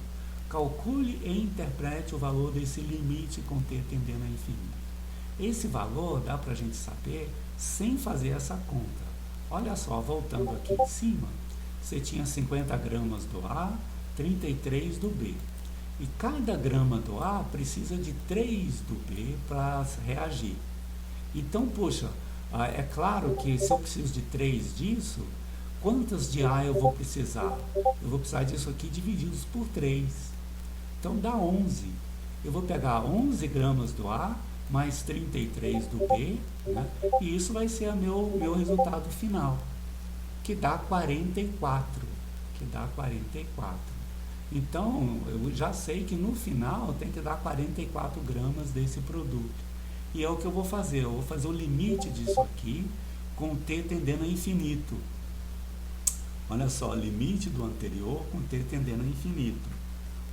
Calcule e interprete o valor desse limite com T tendendo a infinito. Esse valor dá para a gente saber sem fazer essa conta. Olha só, voltando aqui em cima, você tinha 50 gramas do A, 33 do B. E cada grama do A precisa de 3 do B para reagir. Então, poxa, é claro que se eu preciso de 3 disso, quantas de A eu vou precisar? Eu vou precisar disso aqui divididos por 3. Então dá 11. Eu vou pegar 11 gramas do A mais 33 do B, né? E isso vai ser meu resultado final, que dá 44. Então, eu já sei que no final tem que dar 44 gramas desse produto. E é o que eu vou fazer. Eu vou fazer o limite disso aqui com T tendendo a infinito. Olha só, limite do anterior com T tendendo a infinito.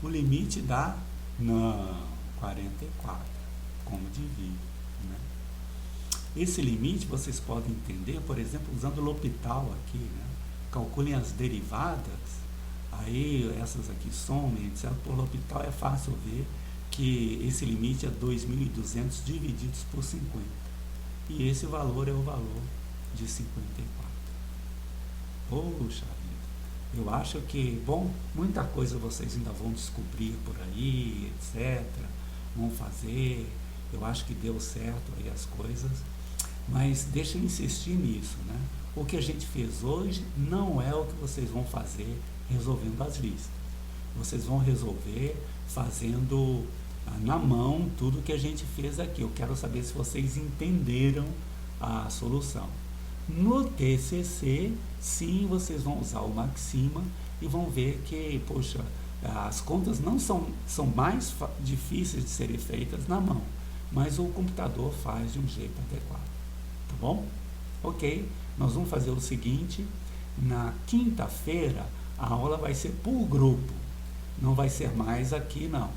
O limite dá, não, 44. Como divide, né? Esse limite vocês podem entender, por exemplo, usando o L'Hopital aqui, né? Calculem as derivadas, aí essas aqui somem, etc. Por L'Hopital é fácil ver que esse limite é 2.200 divididos por 50. E esse valor é o valor de 54. Poxa vida, eu acho que, bom, muita coisa vocês ainda vão descobrir por aí, etc. Vão fazer. Eu acho que deu certo aí as coisas, mas deixa eu insistir nisso, né? O que a gente fez hoje não é o que vocês vão fazer resolvendo as listas. Vocês vão resolver fazendo na mão tudo que a gente fez aqui. Eu quero saber se vocês entenderam a solução. No TCC, sim, vocês vão usar o Maxima e vão ver que, poxa, as contas não são mais difíceis de serem feitas na mão, mas o computador faz de um jeito adequado, tá bom? Ok, nós vamos fazer o seguinte, na quinta-feira a aula vai ser por grupo, não vai ser mais aqui não,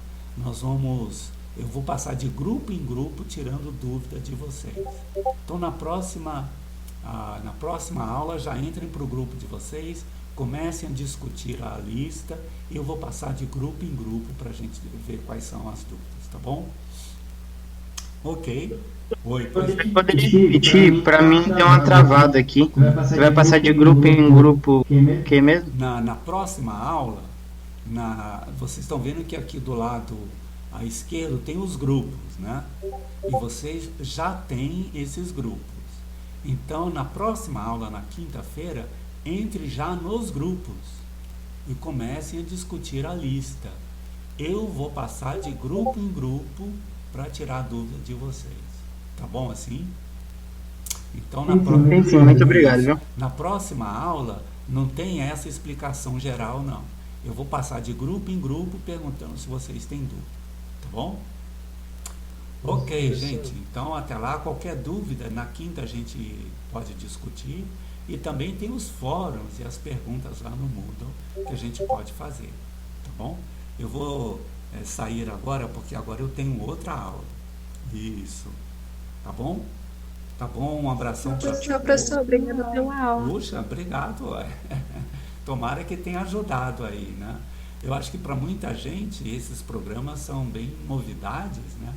eu vou passar de grupo em grupo tirando dúvida de vocês. Então na próxima aula já entrem para o grupo de vocês, comecem a discutir a lista e eu vou passar de grupo em grupo para a gente ver quais são as dúvidas, tá bom? Ok. Oi, pode repetir? Para mim deu uma travada aqui. Você vai passar de grupo em grupo que mesmo? Na próxima aula, vocês estão vendo que aqui do lado à esquerda tem os grupos, né? E vocês já têm esses grupos. Então, na próxima aula, na quinta-feira, entre já nos grupos e comecem a discutir a lista. Eu vou passar de grupo em grupo para tirar a dúvida de vocês. Tá bom assim? Então, sim, muito obrigado, viu? Na próxima aula, não tem essa explicação geral, não. Eu vou passar de grupo em grupo perguntando se vocês têm dúvida. Tá bom? Ok, gente. Então, até lá, qualquer dúvida, na quinta a gente pode discutir. E também tem os fóruns e as perguntas lá no Moodle que a gente pode fazer. Tá bom? Eu vou sair agora, porque agora eu tenho outra aula. Isso. Tá bom? Tá bom? Um abração para todos. Tchau, professor. Obrigada pela aula. Puxa, obrigado. Tomara que tenha ajudado aí, né? Eu acho que para muita gente esses programas são bem novidades, né?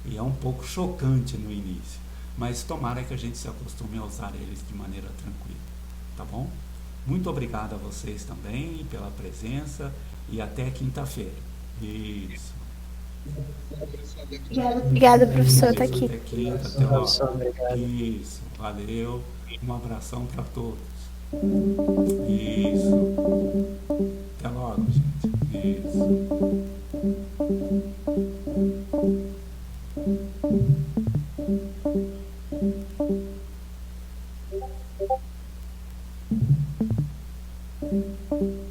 E é um pouco chocante no início. Mas tomara que a gente se acostume a usar eles de maneira tranquila. Tá bom? Muito obrigado a vocês também pela presença e até quinta-feira. Isso. Obrigada, professor. Tá aqui. Até quinta, até logo. Isso. Valeu. Um abração para todos. Isso. Até logo, gente. Isso. Thank you.